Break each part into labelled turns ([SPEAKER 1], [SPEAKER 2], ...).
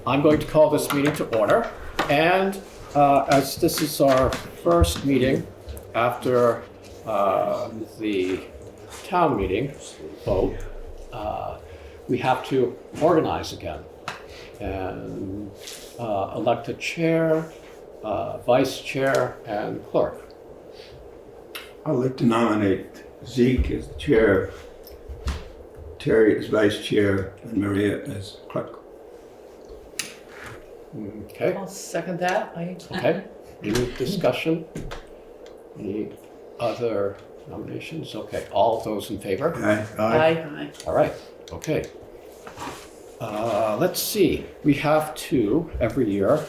[SPEAKER 1] I'm going to call this meeting to order, and as this is our first meeting after the town meeting vote, we have to organize again and elect a chair, vice chair, and clerk.
[SPEAKER 2] I'd like to nominate Zeke as chair, Terry as vice chair, and Maria as clerk.
[SPEAKER 1] Okay.
[SPEAKER 3] I'll second that.
[SPEAKER 1] Okay. Any discussion? Any other nominations? Okay. All those in favor?
[SPEAKER 3] Aye.
[SPEAKER 1] All right. Okay. Let's see. We have to, every year,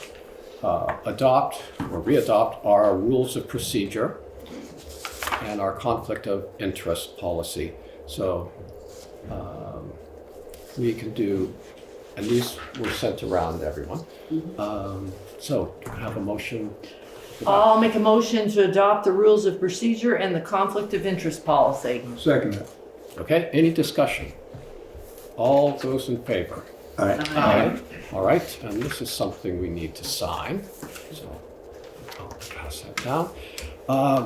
[SPEAKER 1] adopt or re-adopt our rules of procedure and our conflict of interest policy. So we can do, and these were sent around to everyone. So do I have a motion?
[SPEAKER 3] I'll make a motion to adopt the rules of procedure and the conflict of interest policy.
[SPEAKER 2] Second it.
[SPEAKER 1] Okay, any discussion? All those in favor?
[SPEAKER 2] Aye.
[SPEAKER 3] Aye.
[SPEAKER 1] All right, and this is something we need to sign, so I'll pass that down.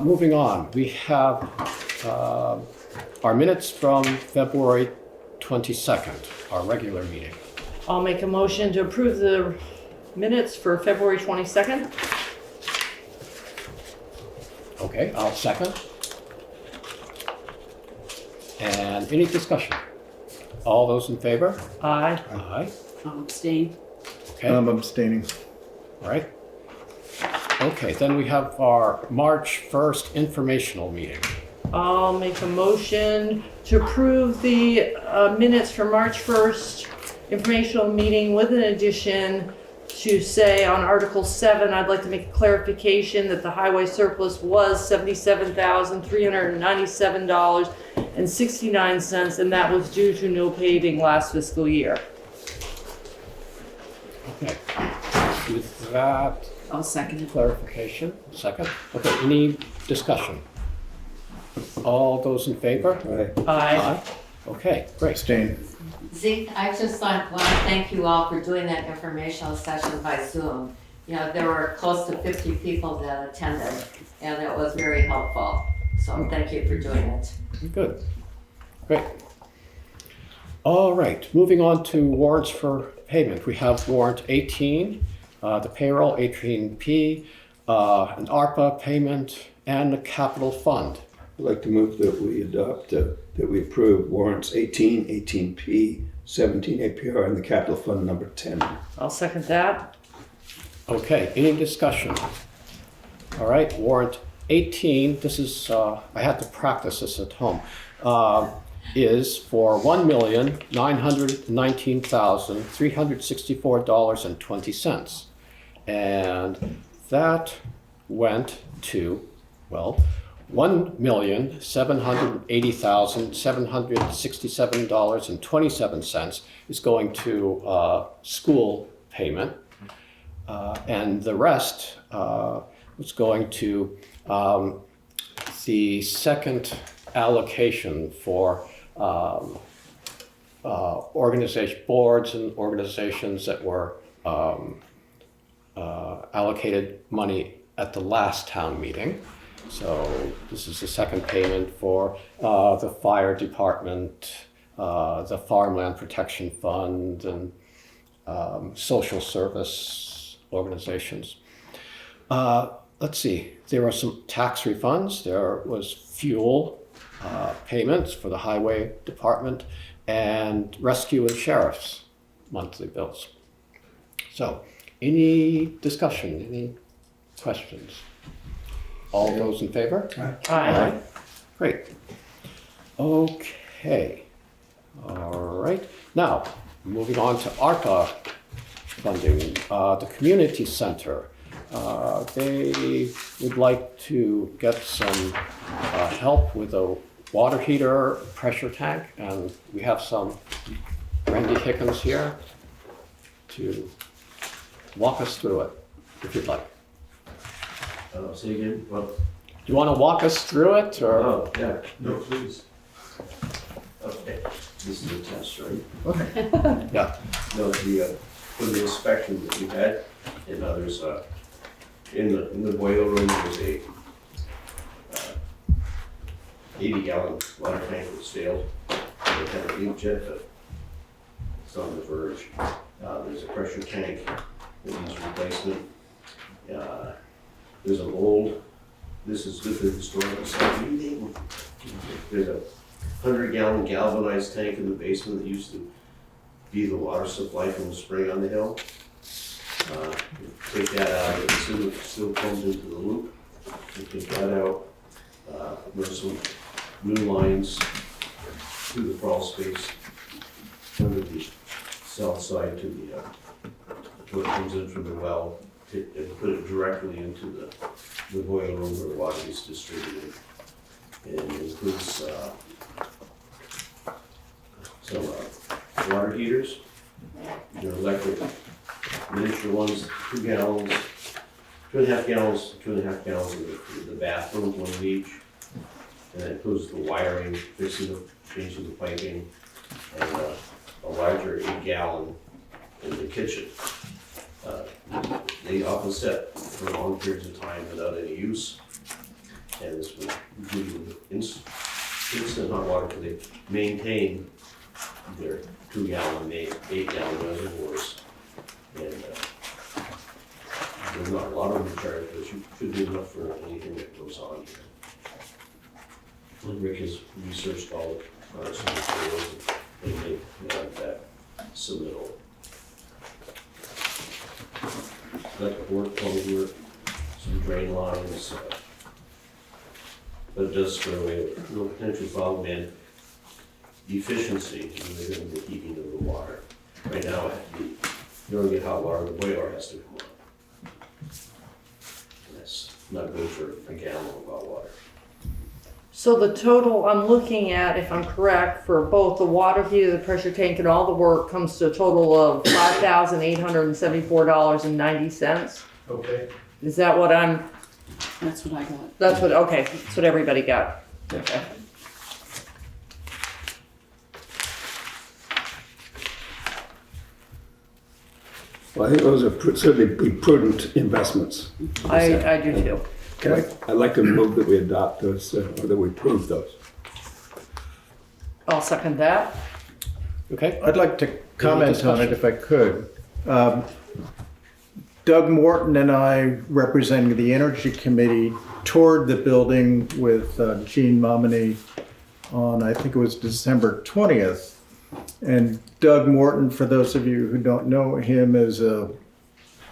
[SPEAKER 1] Moving on, we have our minutes from February 22nd, our regular meeting.
[SPEAKER 3] I'll make a motion to approve the minutes for February 22nd.
[SPEAKER 1] Okay, I'll second. And any discussion? All those in favor?
[SPEAKER 3] Aye.
[SPEAKER 1] Aye.
[SPEAKER 4] I'll abstain.
[SPEAKER 1] Okay,
[SPEAKER 2] I'm abstaining.
[SPEAKER 1] all right. Okay, then we have our March 1st informational meeting.
[SPEAKER 3] I'll make a motion to approve the minutes for March 1st informational meeting with an addition to say on Article 7, I'd like to make a clarification that the highway surplus was $77,397.69, and that was due to no paving last fiscal year.
[SPEAKER 1] Okay, with that
[SPEAKER 4] I'll second it.
[SPEAKER 1] clarification, second. Okay, any discussion? All those in favor?
[SPEAKER 3] Aye.
[SPEAKER 1] Okay, great.
[SPEAKER 2] Abstain.
[SPEAKER 5] Zeke, I just want to thank you all for doing that informational session by Zoom. You know, there were close to 50 people that attended, and it was very helpful. So thank you for doing it.
[SPEAKER 1] Good, great. All right, moving on to warrants for payment. We have warrant 18, the payroll 18P, an ARPA payment, and the capital fund.
[SPEAKER 2] I'd like to move that we adopt, that we approve warrants 18, 18P, 17 APR, and the capital fund number 10.
[SPEAKER 3] I'll second that.
[SPEAKER 1] Okay, any discussion? All right, warrant 18, this is, I had to practice this at home, is for $1,919,364.20. And that went to, well, $1,780,767.27 is going to school payment, and the rest was going to the second allocation for organization boards and organizations that were allocated money at the last town meeting. So this is the second payment for the fire department, the farmland protection fund, and social service organizations. Let's see, there were some tax refunds. There was fuel payments for the highway department and rescue and sheriff's monthly bills. So any discussion, any questions? All those in favor?
[SPEAKER 3] Aye.
[SPEAKER 1] Great. Okay. All right. Now, moving on to ARPA funding, the community center. They would like to get some help with a water heater pressure tank, and we have some Randy Hickens here to walk us through it, if you'd like.
[SPEAKER 6] Say again? Well,
[SPEAKER 1] Do you want to walk us through it, or?
[SPEAKER 6] oh, yeah, no, please. Okay, this is a test, right?
[SPEAKER 1] Yeah.
[SPEAKER 6] No, the for the inspection that we had, and others, in the boiler room, there's a 80-gallon water tank that's failed. It had a leak jet, but it's on the verge. There's a pressure tank that needs replacement. There's an old, this is good for the historical society. There's a 100-gallon galvanized tank in the basement that used to be the water supply from the spring on the hill. Take that out, it still comes into the loop. You take that out. There's some new lines through the crawl space under the south side to the, what comes in from the well, and put it directly into the boiler room where the water is distributed. And it includes some water heaters. They're electric, miniature ones, 2 gallons, 2.5 gallons, 2.5 gallons in the bathroom, one of each. And that includes the wiring, changing the piping, and a larger 8-gallon in the kitchen. They often set for long periods of time without any use. And this would give you instant hot water, because they maintain their 2-gallon, 8-gallon reservoirs. And there's not a lot of them charged, but you should do enough for anything that goes on here. And Rick has researched all the parts and materials, and they have that submittal. Electric work, plumbing work, some drain lines, but it does square away with no potential problem and efficiency in the heating of the water. Right now, you don't get hot water, the boiler has to come on. And that's not good for a gallon of hot water.
[SPEAKER 3] So the total I'm looking at, if I'm correct, for both the water heater, the pressure tank, and all the work comes to a total of $5,874.90.
[SPEAKER 6] Okay.
[SPEAKER 3] Is that what
[SPEAKER 4] That's what I got.
[SPEAKER 3] that's what everybody got. Okay.
[SPEAKER 2] Well, I think those are certainly be prudent investments.
[SPEAKER 3] I do too.
[SPEAKER 2] Okay, I'd like to move that we adopt those, or that we approve those.
[SPEAKER 3] I'll second that.
[SPEAKER 1] Okay,
[SPEAKER 7] I'd like to comment on it if I could. Doug Morton and I, representing the Energy Committee, toured the building with Gene Momini on, I think it was December 20th. And Doug Morton, for those of you who don't know him, is a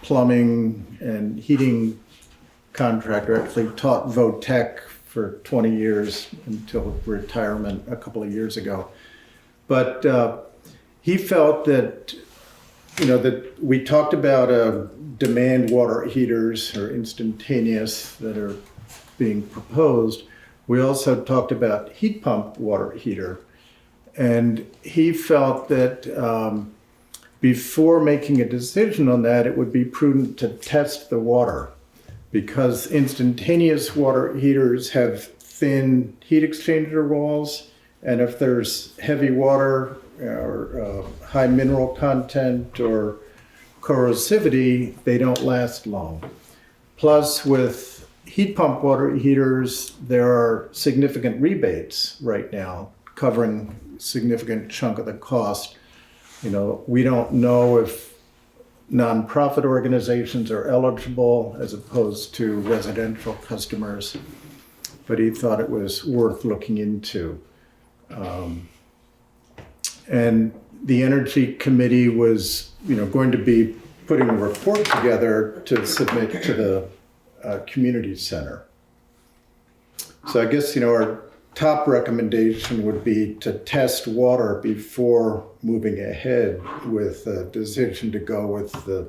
[SPEAKER 7] plumbing and heating contractor, actually taught Votech for 20 years until retirement a couple of years ago. But he felt that, that we talked about demand water heaters or instantaneous that are being proposed. We also talked about heat pump water heater. And he felt that before making a decision on that, it would be prudent to test the water, because instantaneous water heaters have thin heat exchanger walls, and if there's heavy water or high mineral content or corrosivity, they don't last long. Plus, with heat pump water heaters, there are significant rebates right now covering a significant chunk of the cost. We don't know if nonprofit organizations are eligible as opposed to residential customers, but he thought it was worth looking into. And the Energy Committee was, going to be putting a report together to submit to the community center. So I guess, our top recommendation would be to test water before moving ahead with a decision to go with the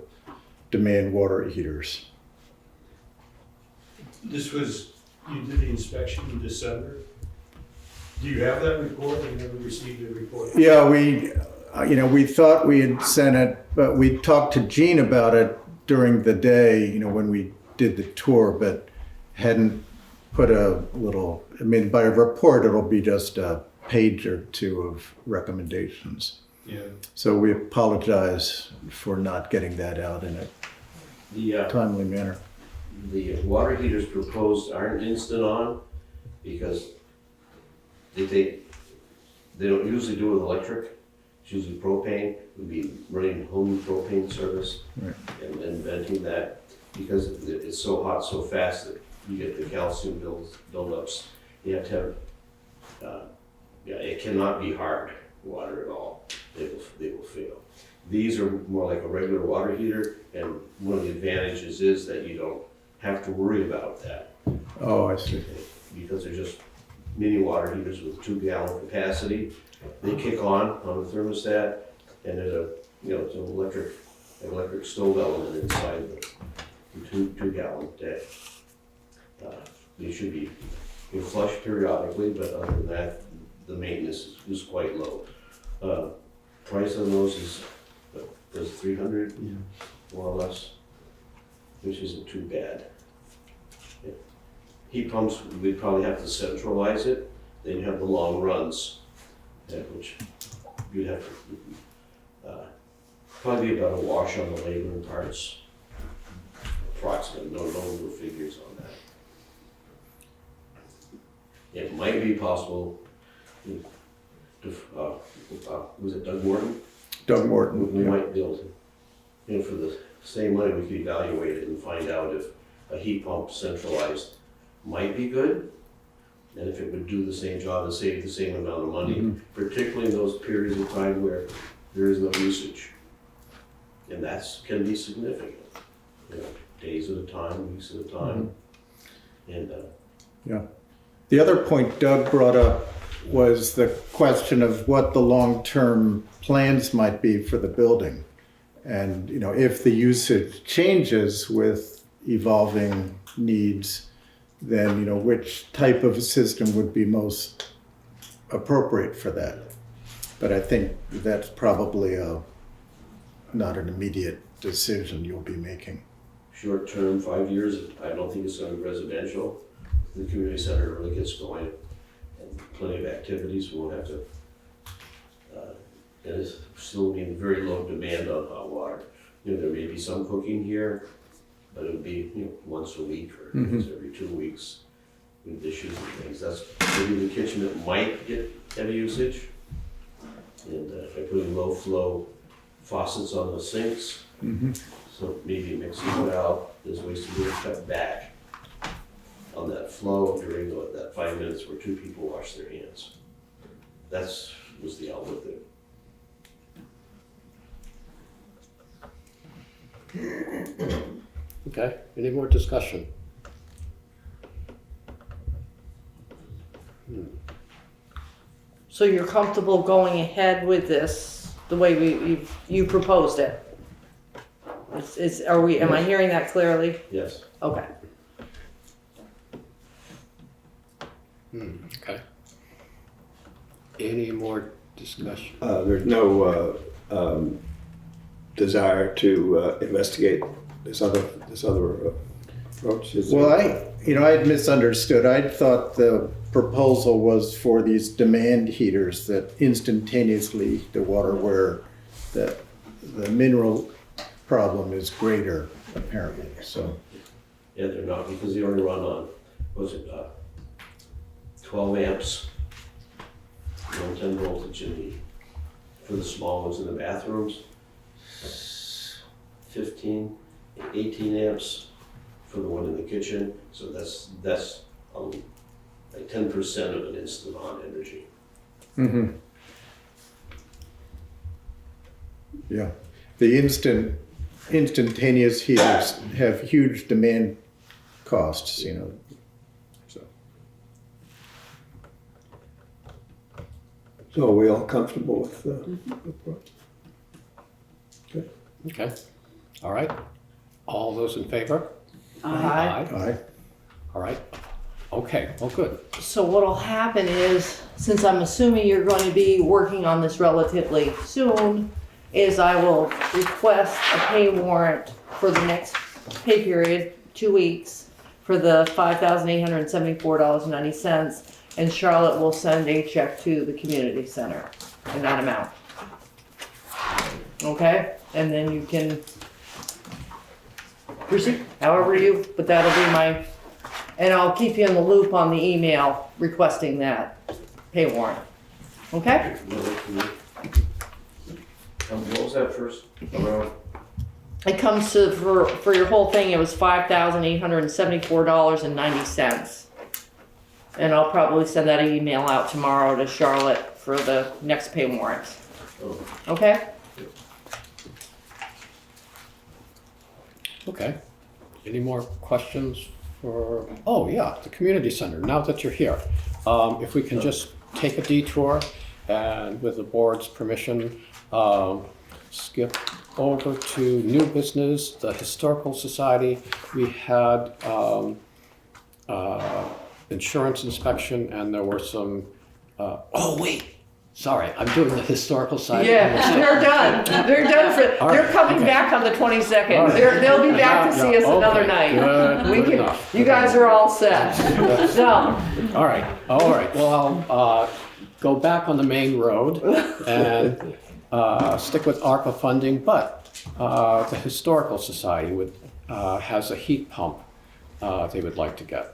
[SPEAKER 7] demand water heaters.
[SPEAKER 8] You did the inspection in December. Do you have that report? You never received the report?
[SPEAKER 7] Yeah, we thought we had sent it, but we talked to Gene about it during the day, when we did the tour, but hadn't put by a report, it'll be just a page or two of recommendations.
[SPEAKER 8] Yeah.
[SPEAKER 7] So we apologize for not getting that out in a
[SPEAKER 6] The,
[SPEAKER 7] timely manner.
[SPEAKER 6] the water heaters proposed aren't instant on because they don't usually do it with electric. It's usually propane. We'd be running home propane service
[SPEAKER 7] Right.
[SPEAKER 6] and venting that because it's so hot so fast that you get the calcium buildups. You have to have, it cannot be hard water at all. They will fail. These are more like a regular water heater, and one of the advantages is that you don't have to worry about that.
[SPEAKER 7] Oh, I see.
[SPEAKER 6] Because they're just mini water heaters with 2-gallon capacity. They kick on the thermostat, and there's it's an electric stove element inside the 2-gallon tank. They should be flushed periodically, but other than that, the maintenance is quite low. Price on those is $300, more or less, which isn't too bad. Yeah. Heat pumps, we'd probably have to centralize it. Then you have the long runs, which you'd have to probably be about a wash on the labor and parts. Approximately, no real figures on that. It might be possible. Was it Doug Morton?
[SPEAKER 7] Doug Morton.
[SPEAKER 6] We
[SPEAKER 7] yeah.
[SPEAKER 6] might be able to, for the same money, we could evaluate it and find out if a heat pump centralized might be good, and if it would do the same job and save the same amount of money, particularly in those periods of time where there is no usage. And that's can be significant, days at a time, weeks at a time. And
[SPEAKER 7] The other point Doug brought up was the question of what the long-term plans might be for the building. And, if the usage changes with evolving needs, then, which type of a system would be most appropriate for that. But I think that's probably not an immediate decision you'll be making.
[SPEAKER 6] short term, 5 years, I don't think it's gonna be residential. The community center really gets going, and plenty of activities, we won't have to, and it's still being very low demand on hot water. There may be some cooking here, but it would be, once a week or once every 2 weeks with dishes and things. That's maybe the kitchen that might get heavy usage. And if I put in low flow faucets on the sinks, so maybe a mixing valve, there's ways to really cut back on that flow during that 5 minutes where 2 people wash their hands. Was the outlook there.
[SPEAKER 1] Okay, any more discussion?
[SPEAKER 3] So you're comfortable going ahead with this the way you proposed it? Am I hearing that clearly?
[SPEAKER 6] Yes.
[SPEAKER 3] Okay.
[SPEAKER 1] Okay. Any more discussion?
[SPEAKER 2] There's no desire to investigate this other approach.
[SPEAKER 7] Well, I had misunderstood. I thought the proposal was for these demand heaters that instantaneously heat the water where the mineral problem is greater, apparently, so.
[SPEAKER 6] Yeah, they're not, because they only run on, 12 amps, 110 voltage for the small ones in the bathrooms, 15, 18 amps for the one in the kitchen. So that's like 10% of an instant on energy.
[SPEAKER 7] Yeah, the instantaneous heaters have huge demand costs, so.
[SPEAKER 2] So are we all comfortable with the approach?
[SPEAKER 1] Okay, all right. All those in favor?
[SPEAKER 3] Aye.
[SPEAKER 7] Aye.
[SPEAKER 1] All right. Okay, well, good.
[SPEAKER 3] So what'll happen is, since I'm assuming you're going to be working on this relatively soon, is I will request a pay warrant for the next pay period, 2 weeks, for the $5,874.90, and Charlotte will send a check to the community center in that amount. Okay, and then you can proceed however you, but that'll be my, and I'll keep you in the loop on the email requesting that pay warrant. Okay?
[SPEAKER 6] What was that first? Around,
[SPEAKER 3] It comes to, for your whole thing, it was $5,874.90. And I'll probably send that email out tomorrow to Charlotte for the next pay warrant.
[SPEAKER 6] oh,
[SPEAKER 3] Okay?
[SPEAKER 1] Okay. Any more questions for, oh yeah, the community center, now that you're here. If we can just take a detour and with the board's permission, skip over to new business, the Historical Society. We had insurance inspection and there were some, oh wait, sorry, I'm doing the Historical Society.
[SPEAKER 3] Yeah, they're done. They're done for,
[SPEAKER 1] All
[SPEAKER 3] they're
[SPEAKER 1] right,
[SPEAKER 3] coming
[SPEAKER 1] okay.
[SPEAKER 3] back on the 22nd.
[SPEAKER 1] All right.
[SPEAKER 3] They'll be back to see us another
[SPEAKER 1] Okay,
[SPEAKER 3] night.
[SPEAKER 1] good,
[SPEAKER 3] We
[SPEAKER 1] good
[SPEAKER 3] can,
[SPEAKER 1] enough,
[SPEAKER 3] you
[SPEAKER 1] good
[SPEAKER 3] guys are all set. So,
[SPEAKER 1] All right, well, I'll go back on the main road and stick with ARPA funding, but the Historical Society has a heat pump they would like to get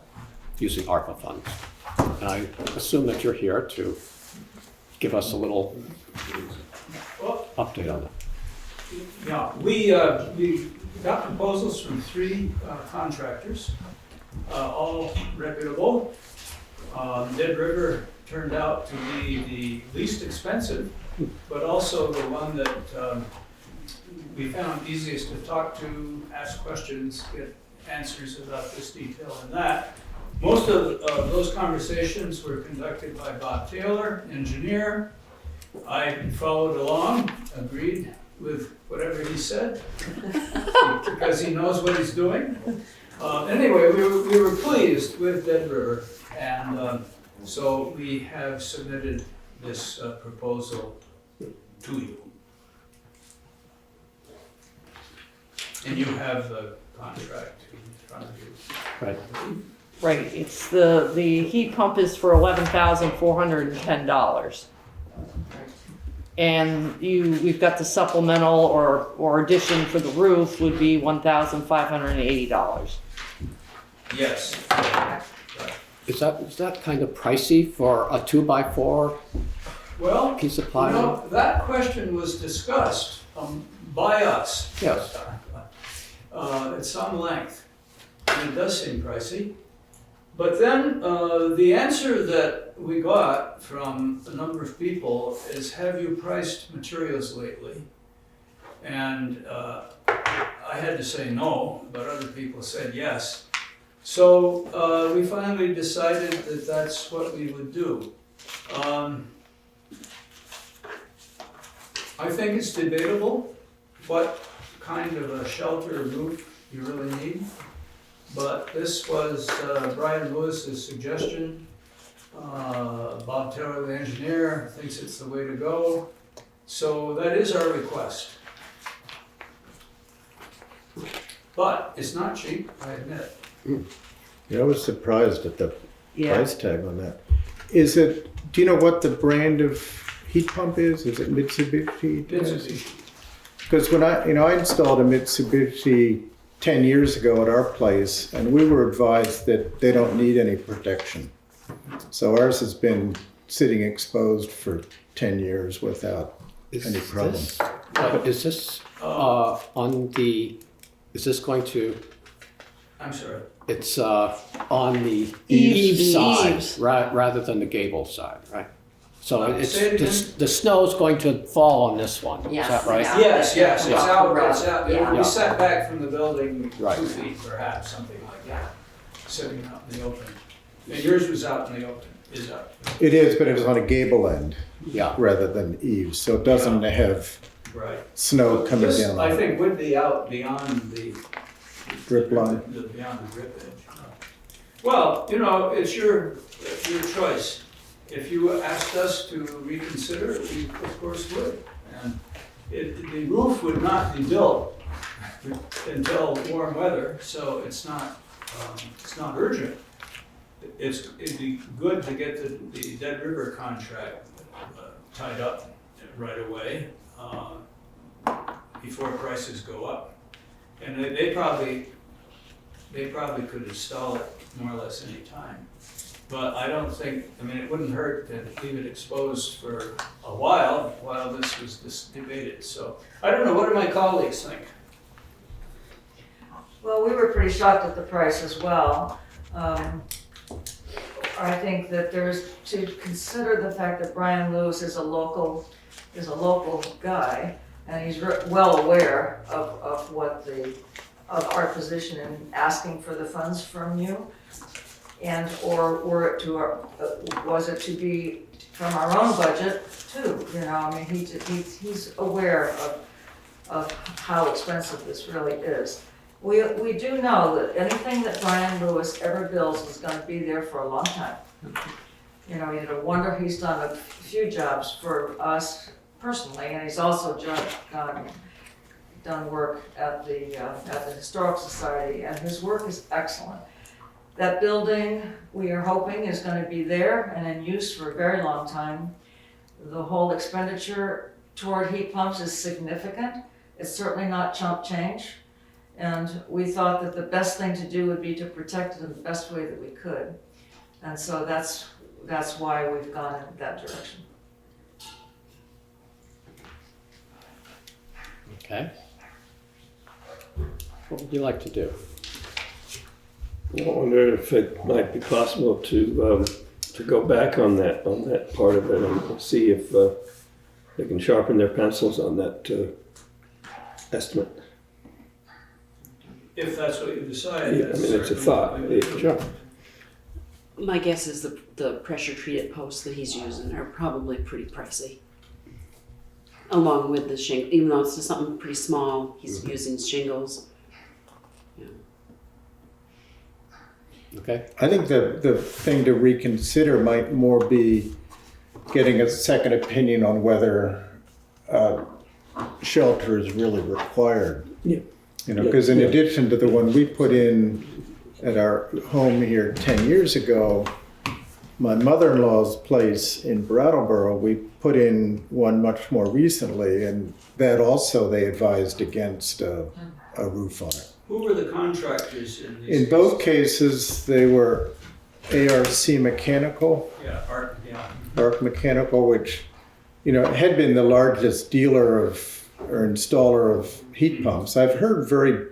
[SPEAKER 1] using ARPA funds. And I assume that you're here to give us a little update on that.
[SPEAKER 9] Yeah, we got proposals from 3 contractors, all reputable. Dead River turned out to be the least expensive, but also the one that we found easiest to talk to, ask questions, get answers about this detail and that. Most of those conversations were conducted by Bob Taylor, engineer. I followed along, agreed with whatever he said, because he knows what he's doing. Anyway, we were pleased with Dead River, and so we have submitted this proposal to you. And you have the contract in front of you.
[SPEAKER 1] Right.
[SPEAKER 3] right, it's the heat pump is for $11,410. And we've got the supplemental or addition for the roof would be $1,580.
[SPEAKER 9] Yes.
[SPEAKER 1] Is that kind of pricey for a 2x4
[SPEAKER 9] Well,
[SPEAKER 1] piece of
[SPEAKER 9] you
[SPEAKER 1] plywood?
[SPEAKER 9] know, that question was discussed by us.
[SPEAKER 1] Yes.
[SPEAKER 9] At some length, and it does seem pricey. But then the answer that we got from a number of people is, have you priced materials lately? And I had to say no, but other people said yes. So we finally decided that that's what we would do. I think it's debatable what kind of a shelter roof you really need. But this was Brian Lewis's suggestion. Bob Taylor, the engineer, thinks it's the way to go. So that is our request. But it's not cheap, I admit.
[SPEAKER 7] Yeah, I was surprised at the
[SPEAKER 3] Yeah.
[SPEAKER 7] price tag on that. Is it, do you know what the brand of heat pump is? Is it Mitsubishi?
[SPEAKER 9] Mitsubishi.
[SPEAKER 7] Because when I installed a Mitsubishi 10 years ago at our place, and we were advised that they don't need any protection. So ours has been sitting exposed for 10 years without any problem.
[SPEAKER 1] Is this is this going to,
[SPEAKER 9] I'm sorry.
[SPEAKER 1] it's on the
[SPEAKER 3] Eaves,
[SPEAKER 1] eave side,
[SPEAKER 3] eaves.
[SPEAKER 1] rather than the gable side, right? So it's,
[SPEAKER 9] Say it again.
[SPEAKER 1] the snow's going to fall on this one, is
[SPEAKER 5] Yes,
[SPEAKER 1] that right?
[SPEAKER 5] yeah.
[SPEAKER 9] Yes, it's
[SPEAKER 1] Yeah.
[SPEAKER 9] out, it's out. It would
[SPEAKER 1] Yeah.
[SPEAKER 9] be set back from the building
[SPEAKER 1] Right.
[SPEAKER 9] 2 feet perhaps, something like that, sitting out in the open. And yours was out in the open, is out.
[SPEAKER 7] It is, but it was on a gable end
[SPEAKER 1] Yeah,
[SPEAKER 7] rather than eaves, so it doesn't have
[SPEAKER 9] Right.
[SPEAKER 7] snow coming
[SPEAKER 9] This,
[SPEAKER 7] down.
[SPEAKER 9] I think, would be out beyond the
[SPEAKER 7] Drip line.
[SPEAKER 9] Beyond the drip edge. Well, you know, it's your choice. If you asked us to reconsider, we of course would. And the roof would not be built until warm weather, so it's not urgent. It'd be good to get the Dead River contract tied up right away. before prices go up. And they probably could install it more or less any time. But I don't think, I mean, it wouldn't hurt to leave it exposed for a while this was debated. So I don't know, what do my colleagues think?
[SPEAKER 10] Well, we were pretty shocked at the price as well. I think that there's to consider the fact that Brian Lewis is a local guy, and he's well aware of our position in asking for the funds from you, and or was it to be from our own budget too? You know, I mean, he's aware of how expensive this really is. We do know that anything that Brian Lewis ever builds is going to be there for a long time. You know, no wonder he's done a few jobs for us personally, and he's also done work at the Historical Society, and his work is excellent. That building, we are hoping, is going to be there and in use for a very long time. The whole expenditure toward heat pumps is significant. It's certainly not chump change. And we thought that the best thing to do would be to protect it in the best way that we could. And so that's why we've gone in that direction.
[SPEAKER 1] Okay. What would you like to do?
[SPEAKER 2] I wonder if it might be possible to go back on that part of it and see if they can sharpen their pencils on that estimate.
[SPEAKER 9] If that's what you decide.
[SPEAKER 2] Yeah, I mean, it's a thought.
[SPEAKER 1] Sure.
[SPEAKER 4] My guess is the pressure treated posts that he's using are probably pretty pricey. Along with the shingle, even though it's just something pretty small, he's using shingles. Yeah.
[SPEAKER 1] Okay.
[SPEAKER 7] I think the thing to reconsider might more be getting a second opinion on whether shelter is really required.
[SPEAKER 2] Yeah.
[SPEAKER 7] You know, because in addition to the one we put in at our home here 10 years ago, my mother-in-law's place in Brattleboro, we put in one much more recently, and that also they advised against a roof on it.
[SPEAKER 9] Who were the contractors in these?
[SPEAKER 7] In both cases, they were ARC Mechanical,
[SPEAKER 9] Yeah, ARC, yeah.
[SPEAKER 7] ARC Mechanical, which, you know, had been the largest dealer or installer of heat pumps. I've heard very,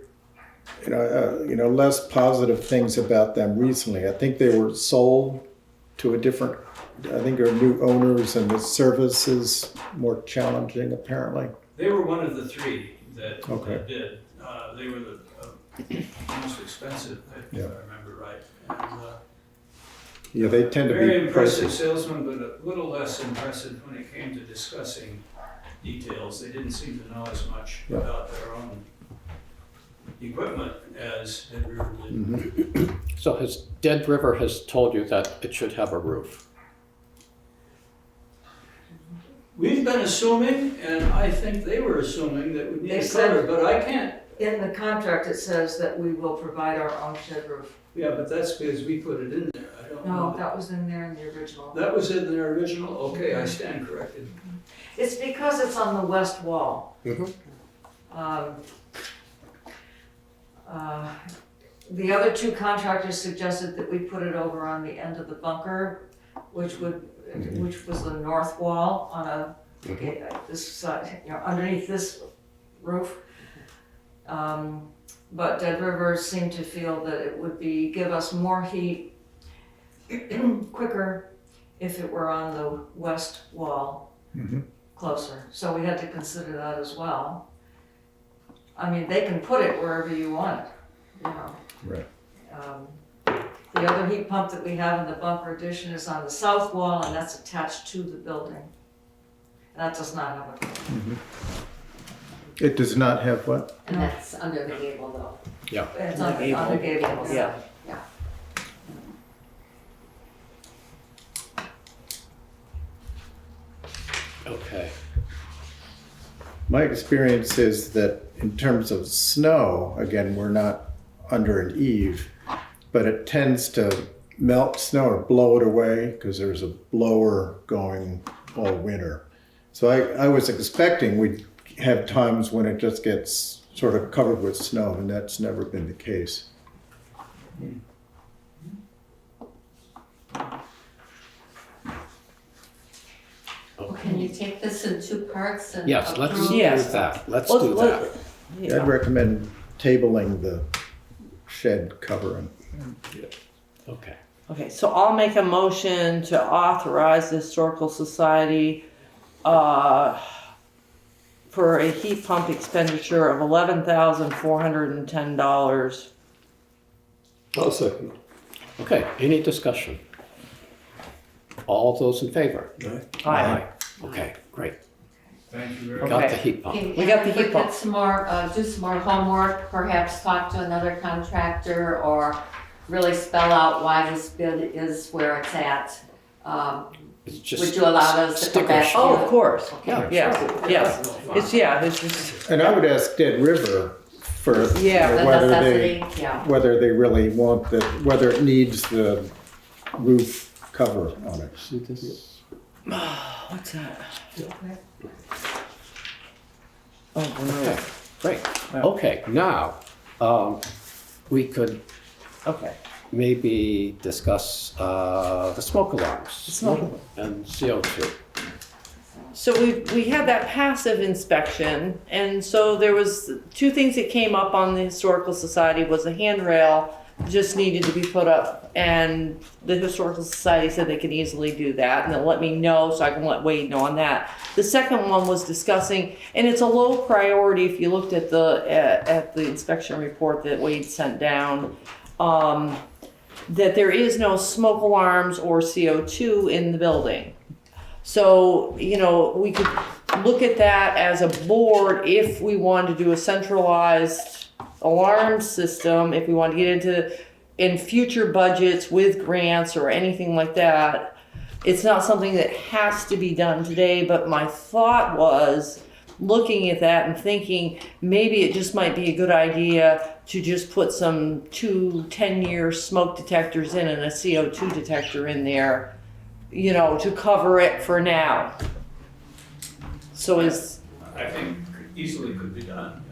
[SPEAKER 7] less positive things about them recently. I think they were sold to I think are new owners, and the service is more challenging apparently.
[SPEAKER 9] They were one of the three that
[SPEAKER 7] Okay.
[SPEAKER 9] did. They were the most expensive, if I remember right. And,
[SPEAKER 7] Yeah, they tend to
[SPEAKER 9] very
[SPEAKER 7] be
[SPEAKER 9] impressive
[SPEAKER 7] pricey.
[SPEAKER 9] salesman, but a little less impressive when it came to discussing details. They didn't seem to know as much
[SPEAKER 7] Yeah.
[SPEAKER 9] about their own equipment as Dead River did.
[SPEAKER 7] Mhm.
[SPEAKER 1] So Dead River has told you that it should have a roof.
[SPEAKER 9] We've been assuming, and I think they were assuming that we need
[SPEAKER 10] They
[SPEAKER 9] a
[SPEAKER 10] said-
[SPEAKER 9] cover, but I can't.
[SPEAKER 10] In the contract, it says that we will provide our own shed roof.
[SPEAKER 9] Yeah, but that's because we put it in there. I don't
[SPEAKER 10] No,
[SPEAKER 9] know.
[SPEAKER 10] that was in there in the original.
[SPEAKER 9] That was in their original? Okay, I stand corrected.
[SPEAKER 10] It's because it's on the west wall.
[SPEAKER 1] Mhm.
[SPEAKER 10] The other two contractors suggested that we put it over on the end of the bunker, which was the north wall on this side, underneath this roof. But Dead River seemed to feel that it would give us more heat quicker if it were on the west wall
[SPEAKER 7] Mhm.
[SPEAKER 10] closer. So we had to consider that as well. I mean, they can put it wherever you want it,
[SPEAKER 7] Right.
[SPEAKER 10] The other heat pump that we have in the bunker addition is on the south wall, and that's attached to the building. That does not have a cover.
[SPEAKER 7] It does not have what?
[SPEAKER 5] And that's under the gable though.
[SPEAKER 1] Yeah.
[SPEAKER 10] It's on the gable.
[SPEAKER 5] Yeah.
[SPEAKER 1] Okay.
[SPEAKER 7] My experience is that in terms of snow, again, we're not under an eave, but it tends to melt snow or blow it away because there's a blower going all winter. So I was expecting we'd have times when it just gets sort of covered with snow, and that's never been the case.
[SPEAKER 5] Can you take this in two parts and
[SPEAKER 1] Yes, let's
[SPEAKER 5] approve?
[SPEAKER 1] do
[SPEAKER 3] Yes.
[SPEAKER 1] that. Let's
[SPEAKER 3] Let's-
[SPEAKER 1] do
[SPEAKER 3] let-
[SPEAKER 1] that.
[SPEAKER 3] yeah.
[SPEAKER 7] I'd recommend tabling the shed covering.
[SPEAKER 1] Okay.
[SPEAKER 3] Okay, so I'll make a motion to authorize the Historical Society for a heat pump expenditure of $11,410.
[SPEAKER 2] I'll second.
[SPEAKER 1] Okay, any discussion? All those in favor?
[SPEAKER 3] Aye.
[SPEAKER 1] Okay, great.
[SPEAKER 8] Thank you very
[SPEAKER 3] Okay.
[SPEAKER 8] much.
[SPEAKER 1] Got the heat pump.
[SPEAKER 5] Okay,
[SPEAKER 3] We got
[SPEAKER 5] and
[SPEAKER 3] the
[SPEAKER 5] if we
[SPEAKER 3] heat pump.
[SPEAKER 5] get some more, do some more homework, perhaps talk to another contractor or really spell out why this bid is where it's at.
[SPEAKER 1] It's just
[SPEAKER 5] Would you allow us to come back?
[SPEAKER 1] stickers.
[SPEAKER 3] Oh, of course.
[SPEAKER 1] Yeah,
[SPEAKER 3] Yes, yes. It's, yeah, it's just,
[SPEAKER 7] And I would ask Dead River for
[SPEAKER 3] Yeah,
[SPEAKER 5] The
[SPEAKER 7] whether
[SPEAKER 5] necessity,
[SPEAKER 7] they,
[SPEAKER 5] yeah.
[SPEAKER 7] whether they really want the, whether it needs the roof cover on it.
[SPEAKER 1] See this?
[SPEAKER 3] what's that? Oh,
[SPEAKER 1] Okay,
[SPEAKER 3] Vermouth.
[SPEAKER 1] great.
[SPEAKER 3] Yeah.
[SPEAKER 1] Okay, now, we could
[SPEAKER 3] Okay.
[SPEAKER 1] maybe discuss the smoke alarms.
[SPEAKER 3] Smoke.
[SPEAKER 1] And CO2.
[SPEAKER 3] So we had that passive inspection, and so there was two things that came up on the Historical Society was a handrail just needed to be put up, and the Historical Society said they could easily do that, and they'll let me know so I can let Wade know on that. The second one was discussing, and it's a low priority if you looked at the inspection report that Wade sent down, that there is no smoke alarms or CO2 in the building. So, you know, we could look at that as a board if we wanted to do a centralized alarm system, if we want to get into in future budgets with grants or anything like that. It's not something that has to be done today, but my thought was looking at that and thinking maybe it just might be a good idea to just put some 2 10-year smoke detectors in and a CO2 detector in there, you know, to cover it for now. So
[SPEAKER 9] I think easily could be done,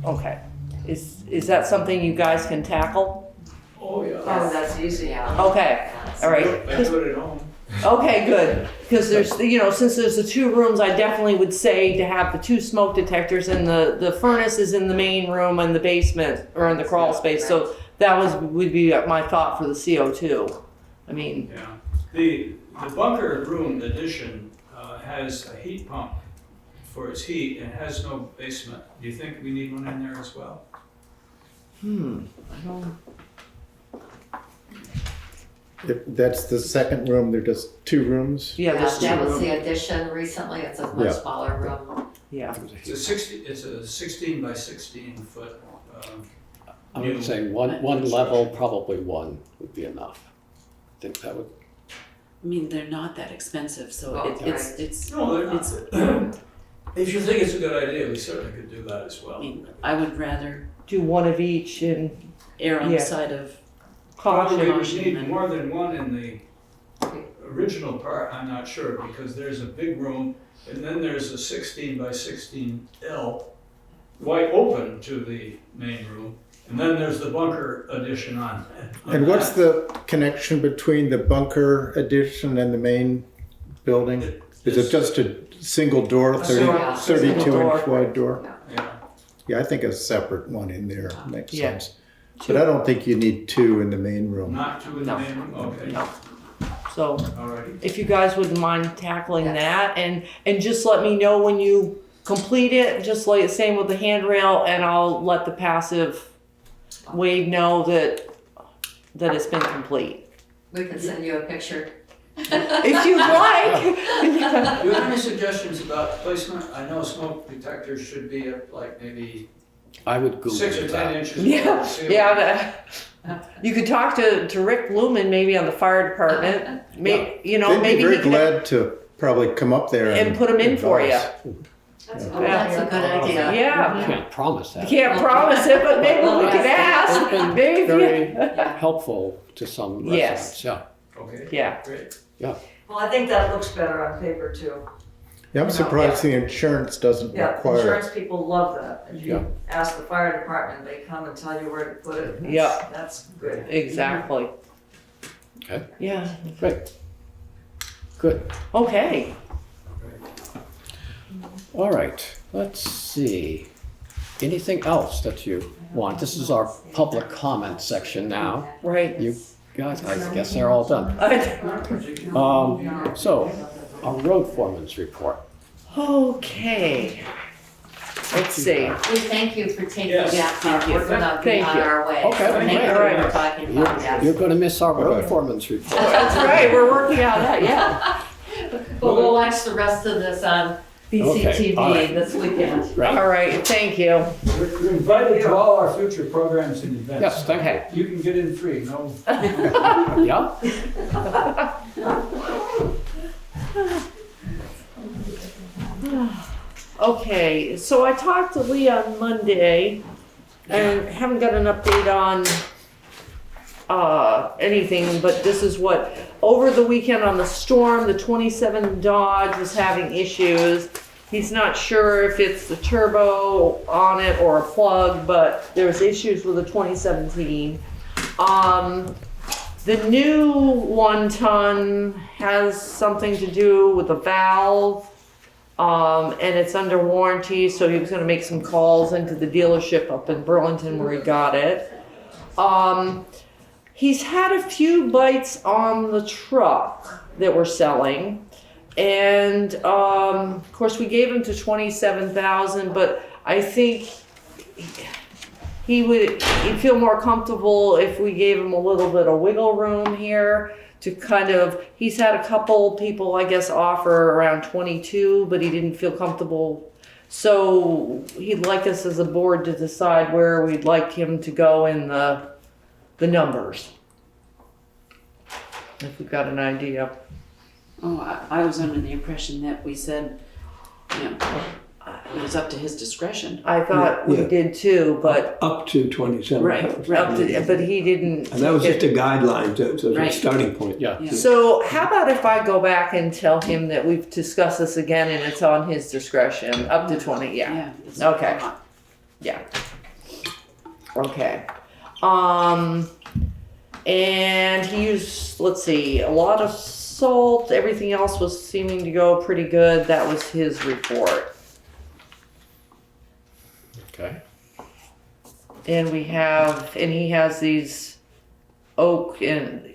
[SPEAKER 9] yeah.
[SPEAKER 3] okay. Is that something you guys can tackle?
[SPEAKER 9] Oh, yeah.
[SPEAKER 10] Oh, that's easy.
[SPEAKER 5] Yeah.
[SPEAKER 3] Okay, all right.
[SPEAKER 9] I do it at home.
[SPEAKER 3] Okay, good. Because there's, you know, since there's the 2 rooms, I definitely would say to have the 2 smoke detectors, and the furnace is in the main room and the basement or in the crawl space. So that would be my thought for the CO2. I mean,
[SPEAKER 9] Yeah. The bunker room addition has a heat pump for its heat and has no basement. Do you think we need one in there as well?
[SPEAKER 3] I don't.
[SPEAKER 7] If that's the second room, they're just 2 rooms.
[SPEAKER 3] Yeah, there's 2
[SPEAKER 5] That was
[SPEAKER 3] rooms.
[SPEAKER 5] the addition recently, it's a
[SPEAKER 7] Yeah.
[SPEAKER 5] much smaller room.
[SPEAKER 3] Yeah.
[SPEAKER 9] It's a 16 by 16 foot.
[SPEAKER 1] I would say one level, probably 1 would be enough. I think that would,
[SPEAKER 4] I mean, they're not that expensive, so
[SPEAKER 5] Oh,
[SPEAKER 4] it's,
[SPEAKER 9] No, they're
[SPEAKER 4] it's,
[SPEAKER 9] not. If you think it's a good idea, we certainly could do that as
[SPEAKER 4] I
[SPEAKER 9] well.
[SPEAKER 4] mean, I would rather
[SPEAKER 3] Do 1 of each and
[SPEAKER 4] err on
[SPEAKER 3] Yeah.
[SPEAKER 4] the side of
[SPEAKER 9] Probably
[SPEAKER 3] caution.
[SPEAKER 9] we need more than one in the original part, I'm not sure, because there's a big room, and then there's a 16 by 16 L, wide open to the main room, and then there's the bunker addition on.
[SPEAKER 7] And what's the connection between the bunker addition and the main building? Is it just a single door,
[SPEAKER 3] Single
[SPEAKER 7] 32-inch
[SPEAKER 3] door.
[SPEAKER 7] wide door?
[SPEAKER 9] Yeah,
[SPEAKER 7] Yeah, I think a separate one in there makes
[SPEAKER 3] Yeah.
[SPEAKER 7] sense. But I don't think you need 2 in the main room.
[SPEAKER 9] not 2 in the
[SPEAKER 3] No.
[SPEAKER 9] main room, okay,
[SPEAKER 3] No. So
[SPEAKER 9] alrighty.
[SPEAKER 3] if you guys wouldn't mind tackling
[SPEAKER 5] Yes.
[SPEAKER 3] that, and just let me know when you complete it, just like same with the handrail, and I'll let the passive Wade know that it's been complete.
[SPEAKER 5] We can send you a picture.
[SPEAKER 3] If you'd like.
[SPEAKER 9] Do you have any suggestions about placement? I know smoke detectors should be at like maybe
[SPEAKER 1] I would Google
[SPEAKER 9] 6 or 10
[SPEAKER 1] that.
[SPEAKER 9] inches.
[SPEAKER 3] Yeah,
[SPEAKER 9] above the ceiling.
[SPEAKER 3] yeah. You could talk to Rick Lumen maybe on the fire department. Maybe you know,
[SPEAKER 7] They'd be
[SPEAKER 3] maybe
[SPEAKER 7] very
[SPEAKER 3] he can
[SPEAKER 7] glad to probably come up there
[SPEAKER 3] and put 'em in for
[SPEAKER 7] advise.
[SPEAKER 5] Oh, that's a good idea.
[SPEAKER 3] Yeah.
[SPEAKER 1] Can't promise that.
[SPEAKER 3] Can't promise it, but maybe we could
[SPEAKER 1] It's
[SPEAKER 3] ask.
[SPEAKER 1] been
[SPEAKER 3] Maybe if you-
[SPEAKER 1] very helpful to some
[SPEAKER 3] Yes.
[SPEAKER 1] residents, yeah.
[SPEAKER 9] Okay,
[SPEAKER 3] Yeah.
[SPEAKER 9] great.
[SPEAKER 10] Well, I think that looks better on paper too.
[SPEAKER 7] Yeah, I'm
[SPEAKER 10] You know,
[SPEAKER 7] surprised the insurance doesn't
[SPEAKER 10] Yeah,
[SPEAKER 7] require.
[SPEAKER 10] insurance people love that. If
[SPEAKER 1] Yeah.
[SPEAKER 10] you ask the fire department, they come and tell you where to put it. That's-
[SPEAKER 3] Yeah.
[SPEAKER 10] That's good.
[SPEAKER 3] Exactly.
[SPEAKER 1] Okay,
[SPEAKER 3] Yeah.
[SPEAKER 1] great. Good.
[SPEAKER 3] Okay.
[SPEAKER 1] All right, let's see. Anything else that you want? This is our public comment section now.
[SPEAKER 3] Right.
[SPEAKER 1] You guys, I guess they're all done. So, our road foreman's report.
[SPEAKER 3] Okay. Let's see.
[SPEAKER 5] We thank you for taking
[SPEAKER 9] Yes,
[SPEAKER 5] that
[SPEAKER 4] thank
[SPEAKER 5] part.
[SPEAKER 4] you.
[SPEAKER 5] We're gonna be
[SPEAKER 3] Thank
[SPEAKER 5] on
[SPEAKER 3] you.
[SPEAKER 5] our way.
[SPEAKER 1] Okay,
[SPEAKER 5] So thank you
[SPEAKER 1] great.
[SPEAKER 5] for talking about that.
[SPEAKER 1] You're gonna miss our road foreman's report.
[SPEAKER 3] That's right. We're working on that. Yeah.
[SPEAKER 5] But we'll watch the rest of this on
[SPEAKER 1] Okay, all right.
[SPEAKER 5] BCTV this weekend.
[SPEAKER 1] Right?
[SPEAKER 3] All right. Thank you.
[SPEAKER 9] You're invited to all our future programs and events.
[SPEAKER 1] Yes, thank you.
[SPEAKER 9] You can get in free, no?
[SPEAKER 1] Yeah?
[SPEAKER 3] Okay. So I talked to Lee on Monday, and haven't got an update on anything, but this is what, over the weekend on the storm, the 27 Dodge was having issues. He's not sure if it's the turbo on it or a plug, but there's issues with the 2017. The new 1-ton has something to do with the valve, and it's under warranty, so he was gonna make some calls into the dealership up in Burlington where he got it. He's had a few bites on the truck that we're selling. And of course we gave him to 27,000, but I think he'd feel more comfortable if we gave him a little bit of wiggle room here to kind of, he's had a couple people, I guess, offer around 22, but he didn't feel comfortable. So he'd like us as a board to decide where we'd like him to go in the numbers. If we've got an idea.
[SPEAKER 4] Oh, I was under the impression that we said, you know, it was up to his discretion.
[SPEAKER 3] I thought we
[SPEAKER 2] Yeah.
[SPEAKER 3] did too, but
[SPEAKER 2] Up to 27.
[SPEAKER 4] Right.
[SPEAKER 3] up to, but he didn't.
[SPEAKER 2] And that was just a guideline, so a
[SPEAKER 4] Right.
[SPEAKER 2] starting point.
[SPEAKER 1] Yeah.
[SPEAKER 4] Yeah.
[SPEAKER 3] So how about if I go back and tell him that we've discussed this again and it's on his discretion, up to 20, yeah,
[SPEAKER 4] Yeah. that's
[SPEAKER 3] Okay.
[SPEAKER 4] a lot.
[SPEAKER 3] yeah. Okay. And he used, let's see, a lot of salt, everything else was seeming to go pretty good. That was his report.
[SPEAKER 1] Okay.
[SPEAKER 3] And he has these oak and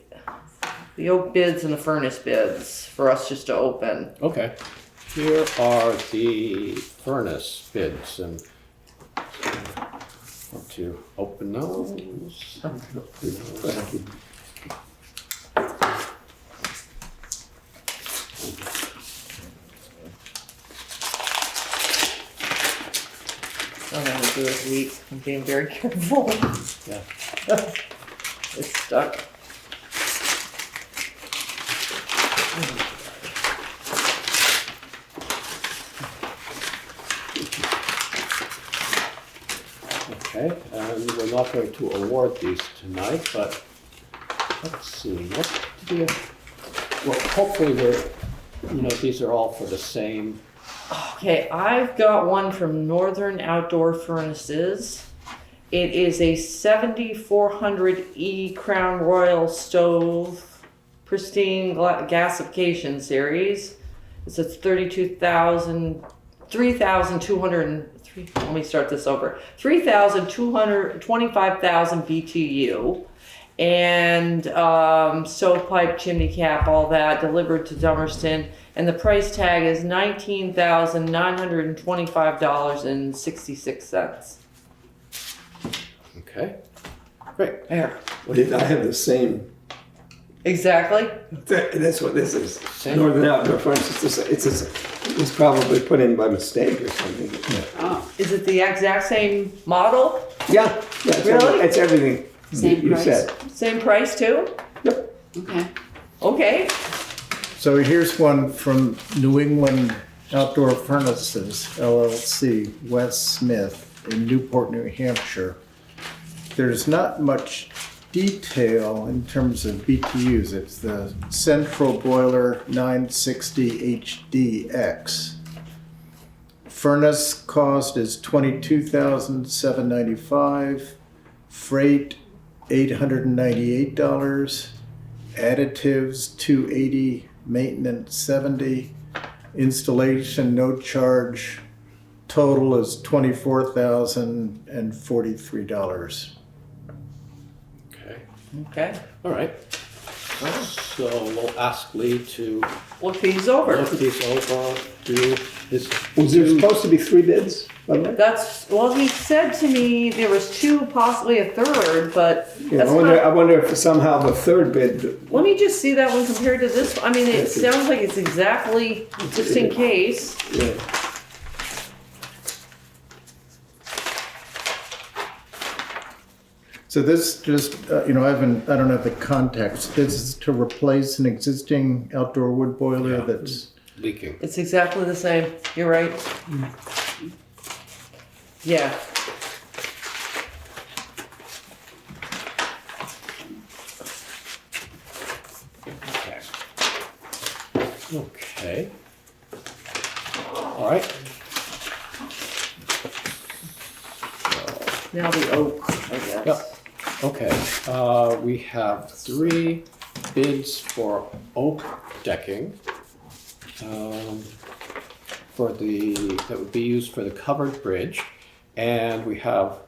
[SPEAKER 3] the oak bids and the furnace bids for us just to open.
[SPEAKER 1] Okay. Here are the furnace bids and want to open those.
[SPEAKER 3] I'm gonna do it weak. I'm being very careful.
[SPEAKER 1] Yeah.
[SPEAKER 3] It's stuck.
[SPEAKER 1] Okay, and we're not going to award these tonight, but let's see, what do we, well, hopefully these are all for the same.
[SPEAKER 3] Okay, I've got one from Northern Outdoor Furnaces. It is a 7400E Crown Royal stove, pristine gasification series. It's a 3,200, let me start this over. 3,225,000 BTU. And stovepipe, chimney cap, all that, delivered to Dummerston. And the price tag is $19,925.66.
[SPEAKER 1] Okay, great.
[SPEAKER 3] There.
[SPEAKER 2] I have the same,
[SPEAKER 3] Exactly.
[SPEAKER 2] that's what this is.
[SPEAKER 1] Same.
[SPEAKER 2] Northern Outdoor Furnace, it's probably put in by mistake or something.
[SPEAKER 4] Oh,
[SPEAKER 3] Is it the exact same model?
[SPEAKER 2] Yeah,
[SPEAKER 3] Really?
[SPEAKER 2] it's everything
[SPEAKER 4] Same
[SPEAKER 2] you
[SPEAKER 4] price?
[SPEAKER 2] said.
[SPEAKER 3] Same price too?
[SPEAKER 4] okay.
[SPEAKER 3] Okay.
[SPEAKER 7] So here's one from New England Outdoor Furnaces, LLC, Wes Smith in Newport, New Hampshire. There's not much detail in terms of BTUs. It's the Central Boiler 960 HDX. Furnace cost is $22,795. Freight, $898. Additives, $280. Maintenance, $70. Installation, no charge. Total is $24,043.
[SPEAKER 1] Okay,
[SPEAKER 3] Okay,
[SPEAKER 1] all right. So we'll ask Lee to
[SPEAKER 3] look these over.
[SPEAKER 1] look these over,
[SPEAKER 2] Was there supposed to be 3 bids on that?
[SPEAKER 3] That's, well, he said to me there was 2, possibly a third, but
[SPEAKER 2] Yeah,
[SPEAKER 3] that's
[SPEAKER 2] I
[SPEAKER 3] not,
[SPEAKER 2] wonder if somehow the 3rd bid,
[SPEAKER 3] let me just see that one compared to this. I mean, it sounds like it's exactly, just in case.
[SPEAKER 2] yeah.
[SPEAKER 7] So this just, I don't have the context. This is to replace an existing outdoor wood boiler
[SPEAKER 1] Yeah.
[SPEAKER 7] that's,
[SPEAKER 1] leaking.
[SPEAKER 3] It's exactly the same. You're right. Yeah.
[SPEAKER 1] Okay. Okay. All right.
[SPEAKER 3] Now the oak, I guess.
[SPEAKER 1] Yep. Okay, we have 3 bids for oak decking. That would be used for the covered bridge. And we have,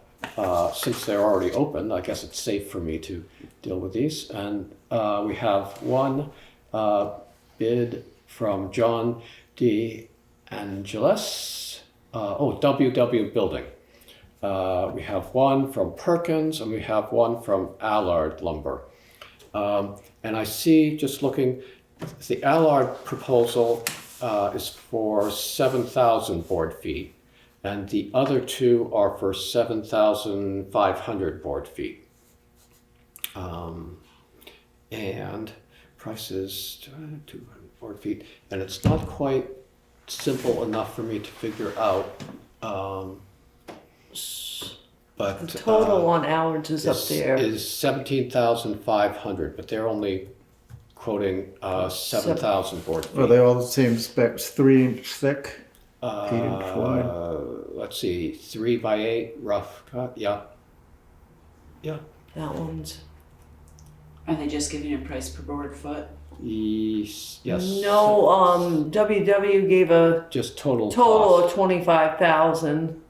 [SPEAKER 1] since they're already open, I guess it's safe for me to deal with these. And we have one bid from John D. Angeles, WW Building. We have one from Perkins and we have one from Allard Lumber. And I see, just looking, the Allard proposal is for 7,000 board feet, and the other 2 are for 7,500 board feet. And price is 200 board feet, and it's not quite simple enough for me to figure out. But
[SPEAKER 3] The total on Allards is up there.
[SPEAKER 1] Is 17,500, but they're only quoting 7,000 board feet.
[SPEAKER 7] are they all the same specs, 3-inch thick? 8-inch wide?
[SPEAKER 1] Let's see, 3 by 8 rough cut. Yeah. Yeah.
[SPEAKER 3] That one's.
[SPEAKER 4] Are they just giving a price per board foot?
[SPEAKER 1] Yes.
[SPEAKER 3] No, WW gave a
[SPEAKER 1] Just total.
[SPEAKER 3] total
[SPEAKER 1] cost.
[SPEAKER 3] of 25,000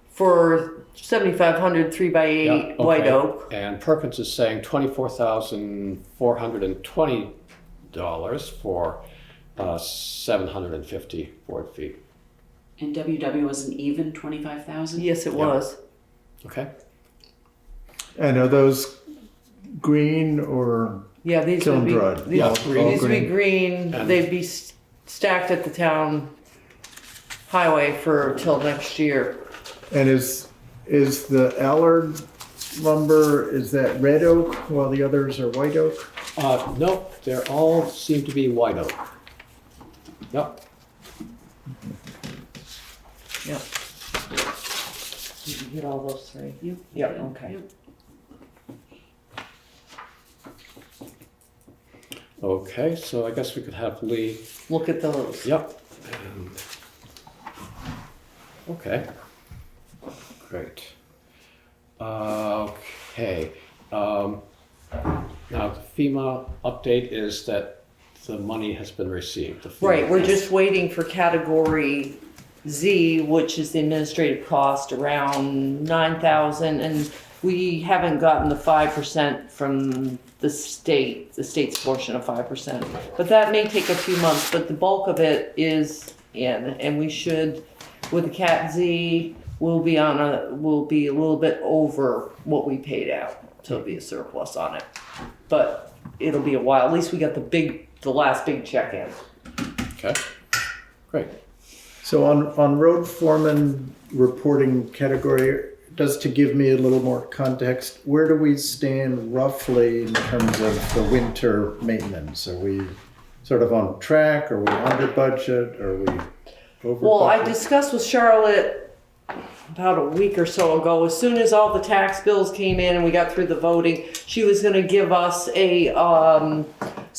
[SPEAKER 3] for 7,500 3x8
[SPEAKER 1] Yeah, okay.
[SPEAKER 3] white oak.
[SPEAKER 1] And Perkins is saying $24,420 for 750 board feet.
[SPEAKER 4] And WW was an even 25,000?
[SPEAKER 3] Yes, it
[SPEAKER 1] Yeah.
[SPEAKER 3] was.
[SPEAKER 1] Okay.
[SPEAKER 7] And are those green or
[SPEAKER 3] Yeah, these
[SPEAKER 7] kiln
[SPEAKER 3] would be.
[SPEAKER 7] dried?
[SPEAKER 3] These,
[SPEAKER 1] Yeah, green.
[SPEAKER 3] these would be green.
[SPEAKER 1] And-
[SPEAKER 3] They'd be stacked at the town highway for till next year.
[SPEAKER 7] And is the Allard lumber, is that red oak while the others are white oak?
[SPEAKER 1] Nope, they all seem to be white oak. Yep.
[SPEAKER 3] Yep. Did you get all those 3?
[SPEAKER 4] Yep.
[SPEAKER 3] Yep, okay.
[SPEAKER 4] Yep.
[SPEAKER 1] Okay, so I guess we could have Lee.
[SPEAKER 3] Look at those.
[SPEAKER 1] Yep. And, okay. Great. Okay. Now the FEMA update is that the money has been received. The FEMA
[SPEAKER 3] Right, we're just waiting for category Z, which is the administrative cost, around 9,000, and we haven't gotten the 5% from the state's portion of 5%. But that may take a few months, but the bulk of it is in, and we should, with the Cat Z, we'll be a little bit over what we paid out, so it'll be a surplus on it. But it'll be a while. At least we got the last big check in.
[SPEAKER 1] Okay. Great.
[SPEAKER 7] So on road foreman reporting category, just to give me a little more context, where do we stand roughly in terms of the winter maintenance? Are we sort of on track? Are we under budget? Are we over
[SPEAKER 3] Well, I
[SPEAKER 7] budget?
[SPEAKER 3] discussed with Charlotte about a week or so ago, as soon as all the tax bills came in and we got through the voting, she was gonna give us a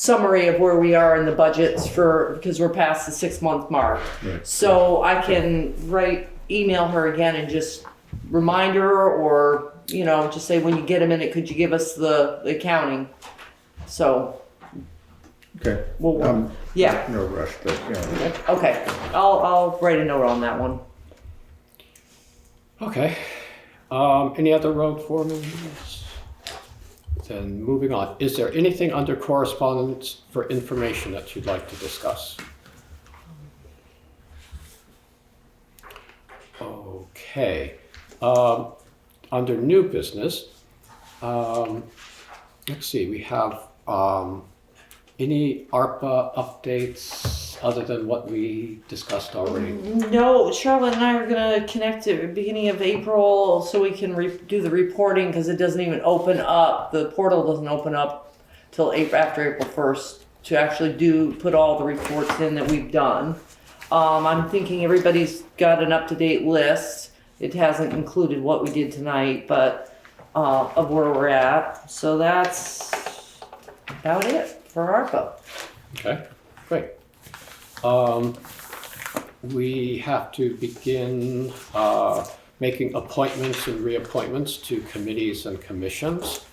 [SPEAKER 3] summary of where we are in the budgets because we're past the 6-month mark.
[SPEAKER 7] Right.
[SPEAKER 3] So I can email her again and just remind her, or, just say, when you get a minute, could you give us the accounting? So,
[SPEAKER 7] Okay.
[SPEAKER 3] we'll, yeah,
[SPEAKER 7] No rush, but,
[SPEAKER 3] okay. I'll write a note on that one.
[SPEAKER 1] Okay. Any other road foremen? Then moving on. Is there anything under correspondence for information that you'd like to discuss? Okay. Under new business, let's see, we have any ARPA updates other than what we discussed already?
[SPEAKER 3] No, Charlotte and I are gonna connect at the beginning of April so we can do the reporting, because it doesn't even open up, the portal doesn't open up till after April 1st to actually put all the reports in that we've done. I'm thinking everybody's got an up-to-date list. It hasn't included what we did tonight, but of where we're at. So that's about it for ARPA.
[SPEAKER 1] Okay, great. We have to begin making appointments and reappointments to committees and commissions.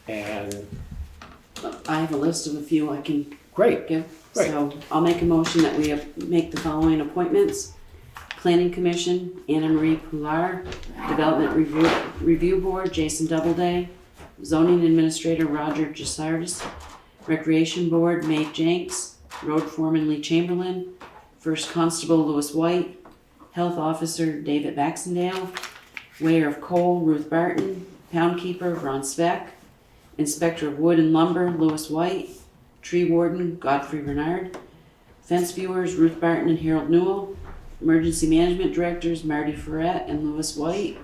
[SPEAKER 1] And
[SPEAKER 4] I have a list of a few I can
[SPEAKER 1] great,
[SPEAKER 4] give.
[SPEAKER 1] Great.
[SPEAKER 4] So I'll make a motion that we make the following appointments. Planning Commission, Anna Marie Poular. Development Review Board, Jason Doubleday. Zoning Administrator, Roger Gisardis. Recreation Board, Mae Jenks. Road Foreman, Lee Chamberlain. First Constable, Louis White. Health Officer, David Baxendale. Weigher of Coal, Ruth Barton. Pound Keeper, Ron Speck. Inspector of Wood and Lumber, Louis White. Tree Warden, Godfrey Bernard. Fence Viewers, Ruth Barton and Harold Newell. Emergency Management Directors, Marty Ferret and Louis White.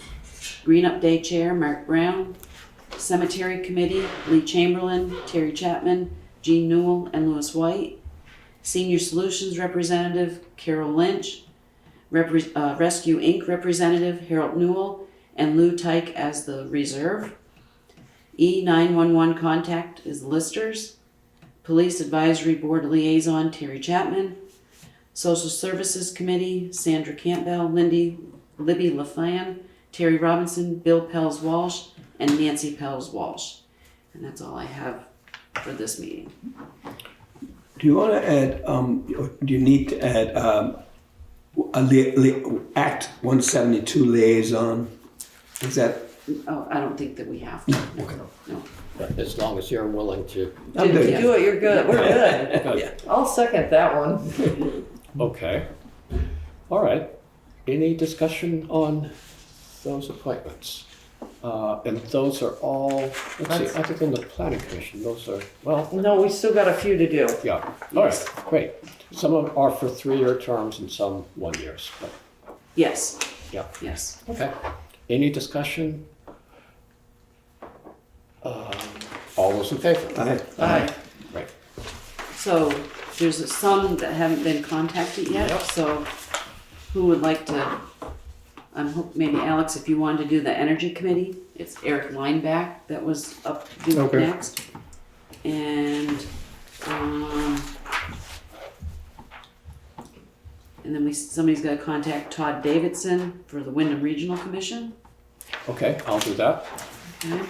[SPEAKER 4] Green Up Day Chair, Mark Brown. Cemetery Committee, Lee Chamberlain, Terry Chapman, Jean Newell, and Louis White. Senior Solutions Representative, Carol Lynch. Rescue Inc. Representative, Harold Newell, and Lou Tyke as the reserve. E911 Contact is Listers. Police Advisory Board Liaison, Terry Chapman. Social Services Committee, Sandra Campbell, Libby LaFlan, Terry Robinson, Bill Pels Walsh, and Nancy Pels Walsh. And that's all I have for this meeting.
[SPEAKER 2] Do you want to add, or do you need to add Act 172 liaison? Is that?
[SPEAKER 4] Oh, I don't think that we have to.
[SPEAKER 2] Okay.
[SPEAKER 4] No.
[SPEAKER 1] as long as you're willing to.
[SPEAKER 2] I'm
[SPEAKER 3] If you
[SPEAKER 2] good.
[SPEAKER 3] do it, you're good. We're good.
[SPEAKER 1] Good.
[SPEAKER 3] I'll second that one.
[SPEAKER 1] Okay. All right. Any discussion on those appointments? And those are all, let's see, other than the planning commission, those are, well,
[SPEAKER 3] No, we still got a few to do.
[SPEAKER 1] yeah. All right, great. Some of them are for 3-year terms and some 1 years, but,
[SPEAKER 4] Yes.
[SPEAKER 1] yeah.
[SPEAKER 4] Yes.
[SPEAKER 1] Okay. Any discussion? All those in favor?
[SPEAKER 3] Aye.
[SPEAKER 1] Right.
[SPEAKER 4] So there's some that haven't been contacted yet.
[SPEAKER 1] Yep.
[SPEAKER 4] So who would like to? Maybe Alex, if you wanted to do the energy committee, it's Eric Lineback that was up due
[SPEAKER 7] Okay.
[SPEAKER 4] next, and then somebody's got to contact Todd Davidson for the Wyndham Regional Commission.
[SPEAKER 1] Okay, I'll do that.
[SPEAKER 4] Okay.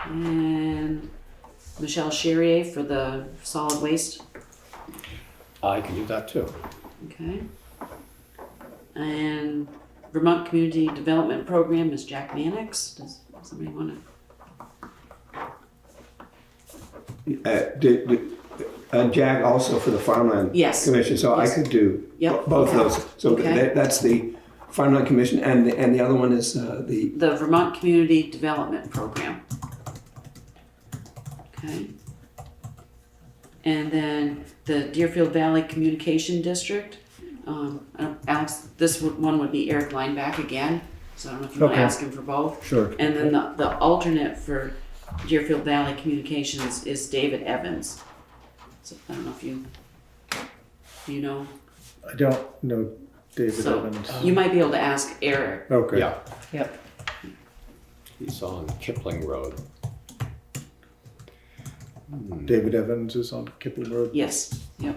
[SPEAKER 4] And Michelle Charrier for the solid waste.
[SPEAKER 1] I can do that too.
[SPEAKER 4] Okay. And Vermont Community Development Program is Jack Mannix. Does somebody want to?
[SPEAKER 2] Jack also for the Farmland
[SPEAKER 4] Yes.
[SPEAKER 2] Commission, so
[SPEAKER 4] Yes.
[SPEAKER 2] I could do
[SPEAKER 4] Yep.
[SPEAKER 2] both of those. So
[SPEAKER 4] Okay.
[SPEAKER 2] that's the Farmland Commission, and the other one is the.
[SPEAKER 4] The Vermont Community Development Program. Okay. And then the Deerfield Valley Communication District. Alex, this one would be Eric Lineback again, so I don't know if you want to
[SPEAKER 7] Okay.
[SPEAKER 4] ask him for both.
[SPEAKER 7] Sure.
[SPEAKER 4] And then the alternate for Deerfield Valley Communications is David Evans. So I don't know if you know.
[SPEAKER 7] I don't know David
[SPEAKER 4] So
[SPEAKER 7] Evans.
[SPEAKER 4] you might be able to ask Eric.
[SPEAKER 7] Okay.
[SPEAKER 1] Yeah,
[SPEAKER 3] Yep.
[SPEAKER 1] he's on Kipling Road.
[SPEAKER 7] David Evans is on Kipple Road.
[SPEAKER 4] Yes, yep.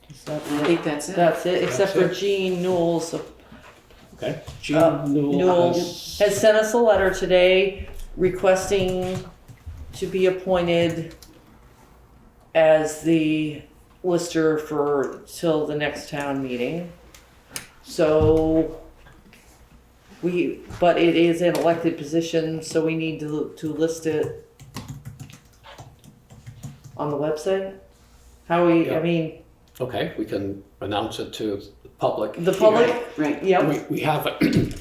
[SPEAKER 3] Is that
[SPEAKER 4] I think that's it.
[SPEAKER 3] That's it, except
[SPEAKER 1] That's
[SPEAKER 3] for Jean Newell's.
[SPEAKER 1] Okay. Jean
[SPEAKER 3] Newell
[SPEAKER 1] has-
[SPEAKER 3] has sent us a letter today requesting to be appointed as the lister for till the next town meeting. So but it is an elected position, so we need to list it on the website. How I
[SPEAKER 1] Yeah.
[SPEAKER 3] mean,
[SPEAKER 1] Okay, we can announce it to the public.
[SPEAKER 3] the public,
[SPEAKER 4] Right.
[SPEAKER 3] yep,
[SPEAKER 1] We have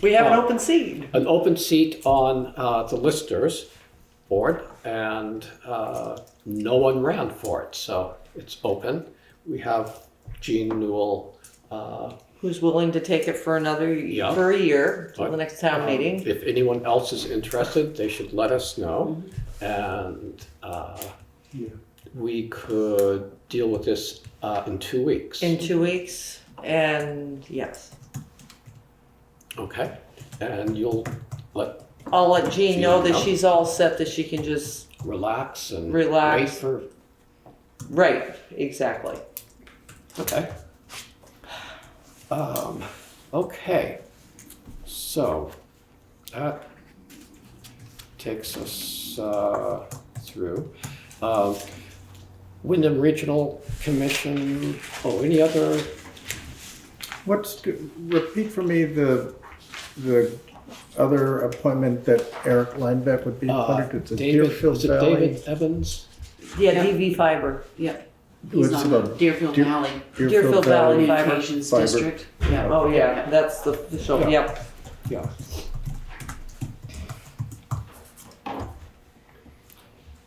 [SPEAKER 3] we have an open seat.
[SPEAKER 1] an open seat on the listers board, and no one ran for it, so it's open. We have Jean Newell.
[SPEAKER 3] Who's willing to take it for
[SPEAKER 1] Yeah.
[SPEAKER 3] for a year till
[SPEAKER 1] Right.
[SPEAKER 3] the next town meeting.
[SPEAKER 1] If anyone else is interested, they should let us know, and we could deal with this in 2 weeks.
[SPEAKER 3] In 2 weeks, and yes,
[SPEAKER 1] Okay, and you'll
[SPEAKER 3] I'll let Jean know that
[SPEAKER 1] Jean know.
[SPEAKER 3] she's all set, that she can just,
[SPEAKER 1] relax and
[SPEAKER 3] Relax.
[SPEAKER 1] wait for.
[SPEAKER 3] right, exactly.
[SPEAKER 1] Okay. Okay, so that takes us through. Wyndham Regional Commission, any other?
[SPEAKER 7] Repeat for me the other appointment that Eric Linebeck would be appointed to the
[SPEAKER 1] David,
[SPEAKER 7] Deerfield
[SPEAKER 1] is it
[SPEAKER 7] Valley.
[SPEAKER 1] David Evans?
[SPEAKER 3] Yeah,
[SPEAKER 4] Yeah.
[SPEAKER 3] DV fiber,
[SPEAKER 4] Yep. He's
[SPEAKER 7] What's
[SPEAKER 4] on
[SPEAKER 7] it
[SPEAKER 4] the
[SPEAKER 7] about?
[SPEAKER 4] Deerfield Valley
[SPEAKER 3] Deerfield Valley fiber.
[SPEAKER 4] Communications
[SPEAKER 7] Fiber.
[SPEAKER 4] District. Yeah.
[SPEAKER 3] Oh, yeah, that's the show,
[SPEAKER 1] Yeah.
[SPEAKER 3] yep.
[SPEAKER 1] Yeah.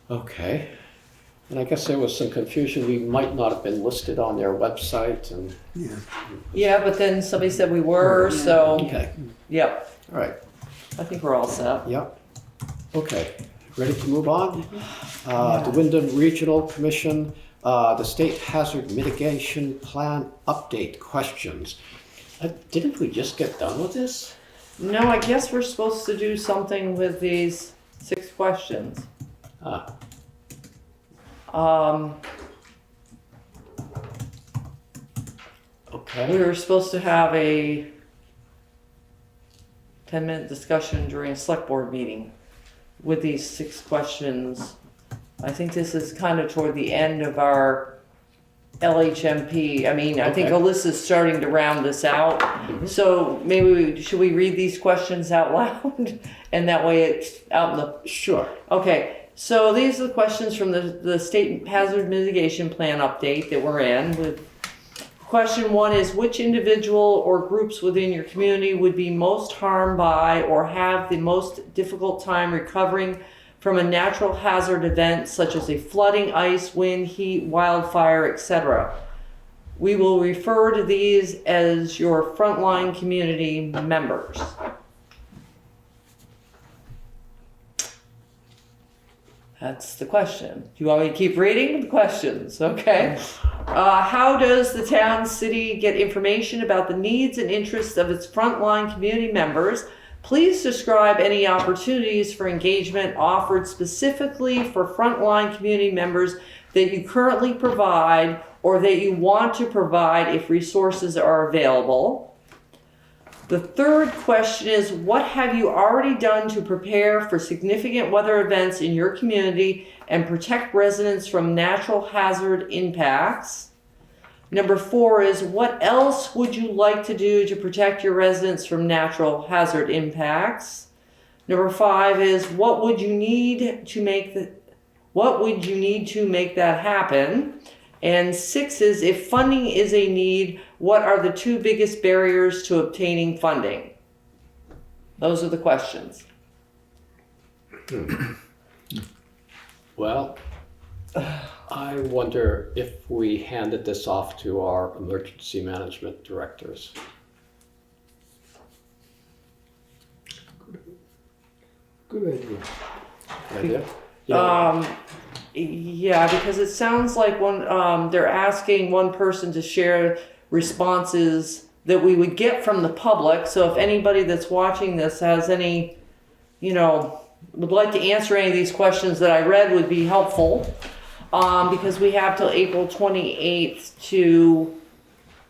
[SPEAKER 1] Okay, and I guess there was some confusion, we might not have been listed on their website and.
[SPEAKER 3] Yeah, but then somebody said we were, so,
[SPEAKER 1] Okay,
[SPEAKER 3] yep,
[SPEAKER 1] all right.
[SPEAKER 3] I think we're all set.
[SPEAKER 1] Yep. Okay, ready to move on? The Wyndham Regional Commission, the State Hazard Mitigation Plan Update questions. Didn't we just get done with this?
[SPEAKER 3] No, I guess we're supposed to do something with these 6 questions.
[SPEAKER 1] Ah,
[SPEAKER 3] We
[SPEAKER 1] okay,
[SPEAKER 3] were supposed to have a 10-minute discussion during a select board meeting with these 6 questions. I think this is kind of toward the end of our LHMP. I mean, I think
[SPEAKER 1] Okay.
[SPEAKER 3] Alyssa's starting to round this out. So maybe should we read these questions out loud? And that way it's out in the
[SPEAKER 1] sure.
[SPEAKER 3] Okay, so these are the questions from the State Hazard Mitigation Plan update that we're in. Question 1 is, which individual or groups within your community would be most harmed by or have the most difficult time recovering from a natural hazard event such as a flooding, ice, wind, heat, wildfire, etc.? We will refer to these as your frontline community members. That's the question. Do you want me to keep reading the questions? Okay. How does the town, city get information about the needs and interests of its frontline community members? Please describe any opportunities for engagement offered specifically for frontline community members that you currently provide or that you want to provide if resources are available. The third question is, what have you already done to prepare for significant weather events in your community and protect residents from natural hazard impacts? Number 4 is, what else would you like to do to protect your residents from natural hazard impacts? Number 5 is, what would you need to make that happen? And 6 is, if funding is a need, what are the 2 biggest barriers to obtaining funding? Those are the questions.
[SPEAKER 1] Well, I wonder if we handed this off to our emergency management directors.
[SPEAKER 2] Good idea.
[SPEAKER 1] Idea? Yeah.
[SPEAKER 3] Yeah, because it sounds like they're asking one person to share responses that we would get from the public. So if anybody that's watching this has any, would like to answer any of these questions that I read would be helpful. Because we have till April 28th to,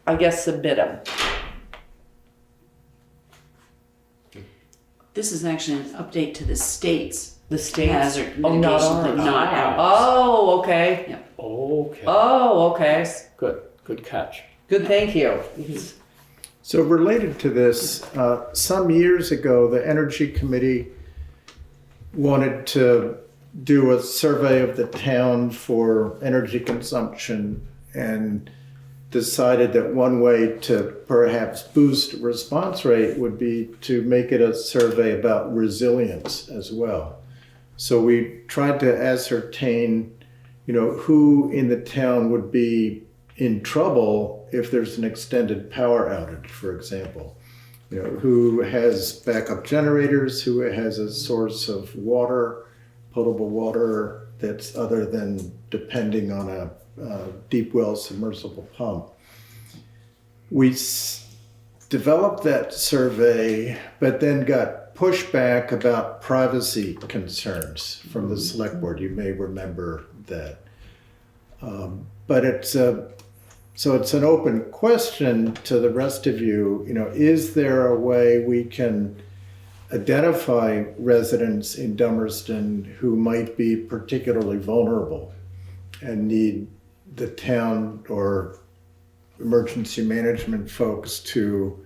[SPEAKER 3] I guess, submit them.
[SPEAKER 4] This is actually an update to the state's
[SPEAKER 3] The state's,
[SPEAKER 4] hazard
[SPEAKER 3] oh,
[SPEAKER 4] mitigation
[SPEAKER 3] not
[SPEAKER 4] thing,
[SPEAKER 3] ours.
[SPEAKER 4] not ours.
[SPEAKER 3] Oh, okay.
[SPEAKER 1] Okay,
[SPEAKER 3] Oh, okay.
[SPEAKER 1] good catch.
[SPEAKER 3] Good, thank you.
[SPEAKER 7] So related to this, some years ago, the Energy Committee wanted to do a survey of the town for energy consumption and decided that one way to perhaps boost response rate would be to make it a survey about resilience as well. So we tried to ascertain, who in the town would be in trouble if there's an extended power outage, for example. Who has backup generators, who has a source of water, potable water that's other than depending on a deep well submersible pump. We developed that survey, but then got pushback about privacy concerns from the Selectboard. You may remember that. But it's an open question to the rest of you. Is there a way we can identify residents in Dummerston who might be particularly vulnerable and need the town or emergency management folks to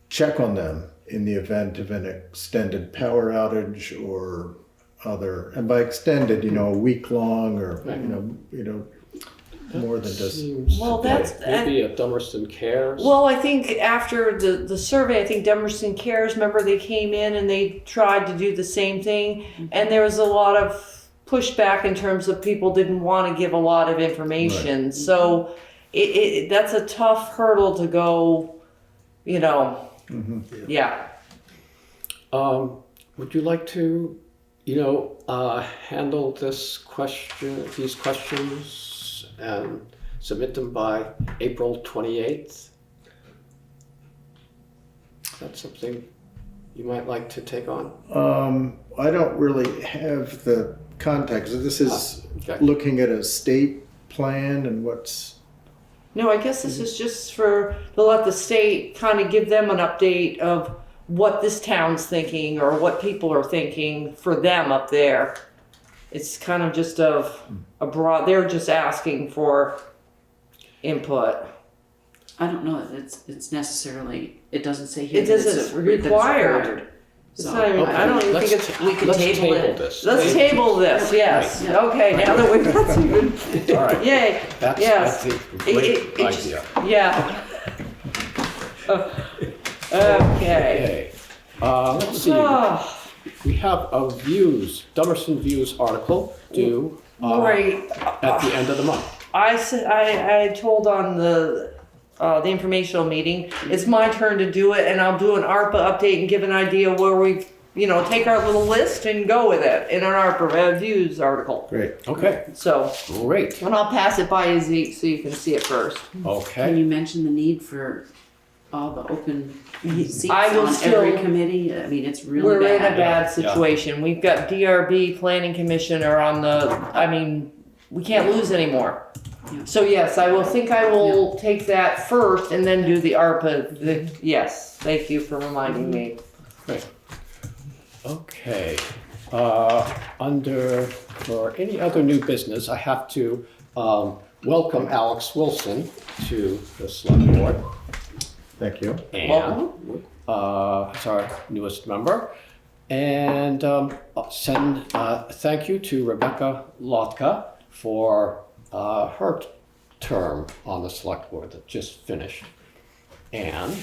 [SPEAKER 7] check on them in the event of an extended power outage or other, and by extended, a week long or, more than just.
[SPEAKER 3] Well, that's
[SPEAKER 1] Maybe a Dummerston Cares.
[SPEAKER 3] well. I think after the survey, I think Dummerston Cares. Remember, they came in and they tried to do the same thing, and there was a lot of pushback in terms of people didn't want to give a lot of information.
[SPEAKER 7] Right.
[SPEAKER 3] So that's a tough hurdle to go.
[SPEAKER 7] Mhm.
[SPEAKER 3] Yeah.
[SPEAKER 1] Would you like to, handle these questions and submit them by April 28th? Is that something you might like to take on?
[SPEAKER 7] I don't really have the context. This is
[SPEAKER 1] Okay.
[SPEAKER 7] looking at a state plan and what's.
[SPEAKER 3] No, I guess this is just to let the state kind of give them an update of what this town's thinking or what people are thinking for them up there. It's kind of just a broad, they're just asking for input.
[SPEAKER 4] I don't know that it's necessarily, it doesn't say here
[SPEAKER 3] It
[SPEAKER 4] that it's
[SPEAKER 3] doesn't
[SPEAKER 4] that it's
[SPEAKER 3] required. It's
[SPEAKER 4] So,
[SPEAKER 3] not even, I don't even think it's,
[SPEAKER 4] we could
[SPEAKER 1] Let's
[SPEAKER 4] table it.
[SPEAKER 1] this.
[SPEAKER 3] let's table this, yes.
[SPEAKER 4] Yeah.
[SPEAKER 3] Okay, now that we've got some good,
[SPEAKER 1] All right.
[SPEAKER 3] yay,
[SPEAKER 1] That's
[SPEAKER 3] yes.
[SPEAKER 1] a great
[SPEAKER 3] just-
[SPEAKER 1] idea.
[SPEAKER 3] Yeah. Okay.
[SPEAKER 1] Okay. Let's see.
[SPEAKER 3] Ah,
[SPEAKER 1] We have a Dummerston Views article due
[SPEAKER 3] Great.
[SPEAKER 1] at the end of the month.
[SPEAKER 3] I told on the informational meeting, it's my turn to do it, and I'll do an ARPA update and give an idea where we, take our little list and go with it in an ARPA views article.
[SPEAKER 7] Great.
[SPEAKER 1] Okay,
[SPEAKER 3] So,
[SPEAKER 1] great.
[SPEAKER 3] and I'll pass it by you, Zeke, so you can see it first.
[SPEAKER 4] Can
[SPEAKER 1] Okay.
[SPEAKER 4] you mention the need for all the open seats
[SPEAKER 3] I will
[SPEAKER 4] on
[SPEAKER 3] still-
[SPEAKER 4] every committee? I mean, it's really
[SPEAKER 3] We're
[SPEAKER 4] bad.
[SPEAKER 3] in a bad
[SPEAKER 1] Yeah.
[SPEAKER 3] situation. We've got DRB, Planning Commission are on we can't lose anymore.
[SPEAKER 4] Yeah.
[SPEAKER 3] So yes, I will take that first and then do the ARPA, yes, thank you for reminding me.
[SPEAKER 1] Great. Okay. For any other new business, I have to welcome Alex Wilson to the Select Board.
[SPEAKER 7] Thank you.
[SPEAKER 1] And as our newest member. And send thank you to Rebecca Lotka for her term on the Select Board that just finished. And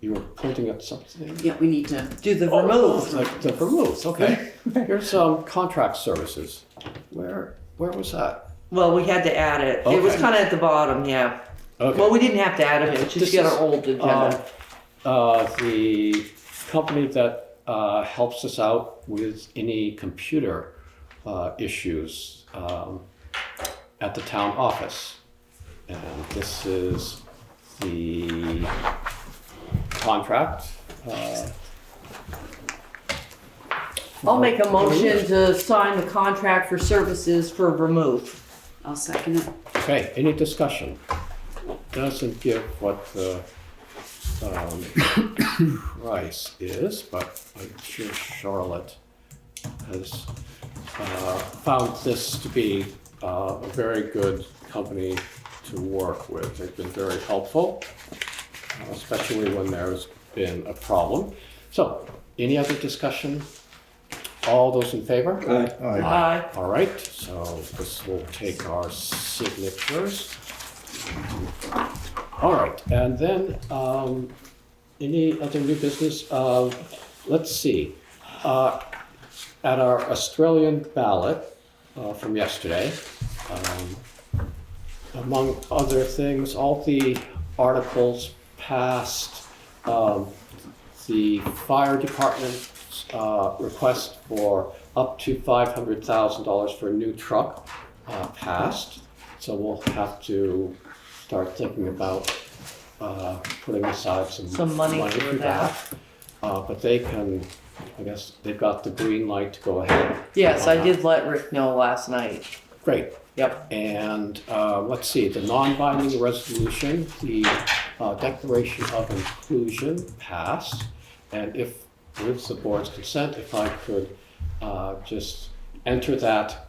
[SPEAKER 1] you were pointing at something.
[SPEAKER 4] Yeah, we need to.
[SPEAKER 3] Do the Vermouth.
[SPEAKER 1] The Vermouth, okay. Here's contract services. Where was that?
[SPEAKER 3] Well, we had to add it. It was
[SPEAKER 1] Okay.
[SPEAKER 3] kind of at the bottom, yeah.
[SPEAKER 1] Okay.
[SPEAKER 3] Well, we didn't have to add it, it's
[SPEAKER 1] This
[SPEAKER 3] just get
[SPEAKER 1] is,
[SPEAKER 3] our old agenda.
[SPEAKER 1] The company that helps us out with any computer issues at the town office. And this is the
[SPEAKER 3] I'll make a motion to sign the contract for services for Vermouth.
[SPEAKER 4] I'll second it.
[SPEAKER 1] Okay, any discussion? Doesn't give what the price is, but I'm sure Charlotte has found this to be a very good company to work with. They've been very helpful, especially when there's been a problem. So, any other discussion? All those in favor?
[SPEAKER 2] Aye.
[SPEAKER 3] Aye.
[SPEAKER 1] All right, so this will take our signatures. All right, and then any other new business? Let's see. At our Australian ballot from yesterday, among other things, all the articles passed. The fire department's request for up to $500,000 for a new truck passed. So we'll have to start thinking about putting aside some
[SPEAKER 3] money for that.
[SPEAKER 1] But they can, I guess, they've got the green light to go ahead.
[SPEAKER 3] Yes, I did let Rick know last night.
[SPEAKER 1] Great.
[SPEAKER 3] Yep.
[SPEAKER 1] And let's see, the non-binding resolution, the declaration of inclusion passed. And if, with the board's consent, if I could just enter that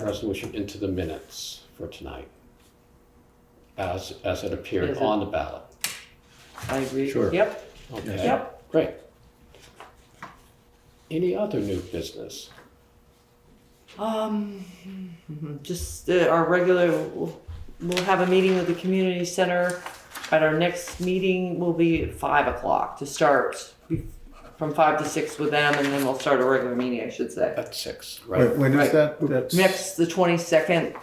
[SPEAKER 1] resolution into the minutes for tonight, as it appeared
[SPEAKER 3] Is it?
[SPEAKER 1] on the ballot.
[SPEAKER 3] I agree.
[SPEAKER 7] Sure.
[SPEAKER 3] Yep.
[SPEAKER 1] Okay.
[SPEAKER 3] Yep.
[SPEAKER 1] Great. Any other new business?
[SPEAKER 3] Just our regular, we'll have a meeting with the community center. At our next meeting will be at 5 o'clock to start, from 5 to 6 with them, and then we'll start a regular meeting, I should say.
[SPEAKER 1] At 6, right?
[SPEAKER 7] Wait, when is
[SPEAKER 3] Right.
[SPEAKER 7] that? That's
[SPEAKER 3] Next, the 22nd,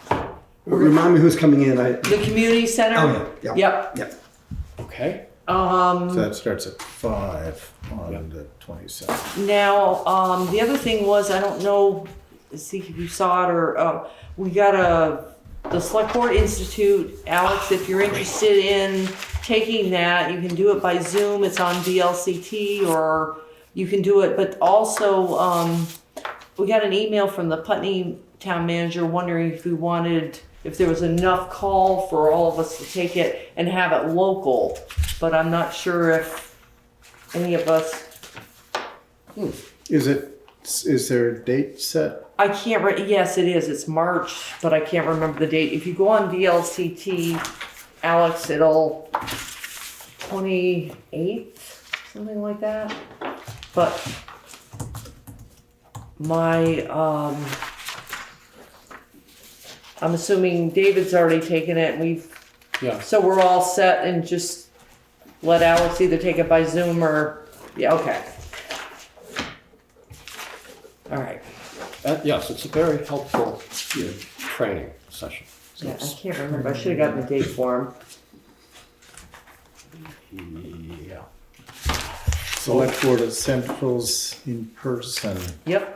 [SPEAKER 11] Remind me who's coming in.
[SPEAKER 3] the community center.
[SPEAKER 11] Oh, yeah.
[SPEAKER 3] Yep.
[SPEAKER 1] Okay.
[SPEAKER 7] So that starts at 5 on the 27th.
[SPEAKER 3] Now, the other thing was, I don't know, see if you saw it, or, we got the Selectboard Institute. Alex, if you're interested in taking that, you can do it by Zoom. It's on VLCT, or you can do it, but also, we got an email from the Putney town manager wondering if there was enough call for all of us to take it and have it local, but I'm not sure if any of us,
[SPEAKER 7] Is there a date set?
[SPEAKER 3] I can't, yes, it is, it's March, but I can't remember the date. If you go on VLCT, Alex, it'll 28th, something like that. But I'm assuming David's already taken it,
[SPEAKER 1] Yeah.
[SPEAKER 3] so we're all set, and just let Alex either take it by Zoom or, yeah, okay. All right.
[SPEAKER 1] Yes, it's a very helpful training session. So
[SPEAKER 3] Yeah, I can't remember. I should have gotten the date for him.
[SPEAKER 1] yeah.
[SPEAKER 7] Select Board Essentials in person,
[SPEAKER 3] Yep.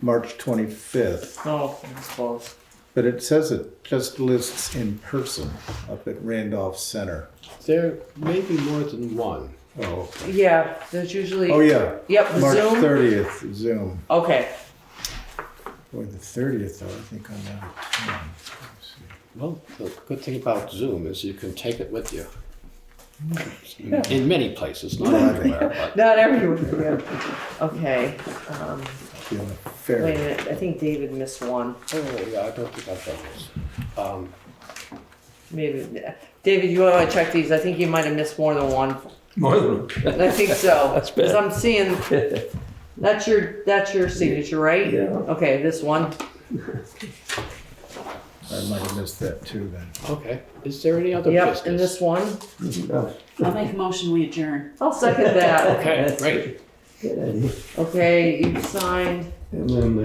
[SPEAKER 7] March 25th.
[SPEAKER 3] Oh, that's close.
[SPEAKER 7] But it says it just lists in person up at Randolph Center.
[SPEAKER 1] There may be more than one.
[SPEAKER 7] Oh,
[SPEAKER 3] Yeah, there's usually.
[SPEAKER 7] oh yeah,
[SPEAKER 3] Yep,
[SPEAKER 7] March
[SPEAKER 3] Zoom.
[SPEAKER 7] 30th, Zoom.
[SPEAKER 3] Okay.
[SPEAKER 7] Boy, the 30th though, I think I'm out of town. Let's see.
[SPEAKER 1] Well, the good thing about Zoom is you can take it with you. In many places, not everywhere, but
[SPEAKER 3] Not everywhere. Yeah. Okay.
[SPEAKER 7] Be on a
[SPEAKER 3] Wait a
[SPEAKER 7] ferry.
[SPEAKER 3] minute. I think David missed one.
[SPEAKER 1] oh yeah, I don't think I've done this.
[SPEAKER 3] Maybe. David, you want to check these? I think you might have missed more than one.
[SPEAKER 2] More than
[SPEAKER 3] I think so.
[SPEAKER 2] That's bad.
[SPEAKER 3] Because I'm seeing that's your signature, right?
[SPEAKER 2] Yeah.
[SPEAKER 3] Okay, this one.
[SPEAKER 7] I might have missed that too then.
[SPEAKER 1] Okay, is there any other
[SPEAKER 3] Yep,
[SPEAKER 1] business?
[SPEAKER 3] and this one.
[SPEAKER 4] I'll make a motion, we adjourn.
[SPEAKER 3] I'll second that.
[SPEAKER 1] Okay, great.
[SPEAKER 3] Okay, you signed.
[SPEAKER 2] And then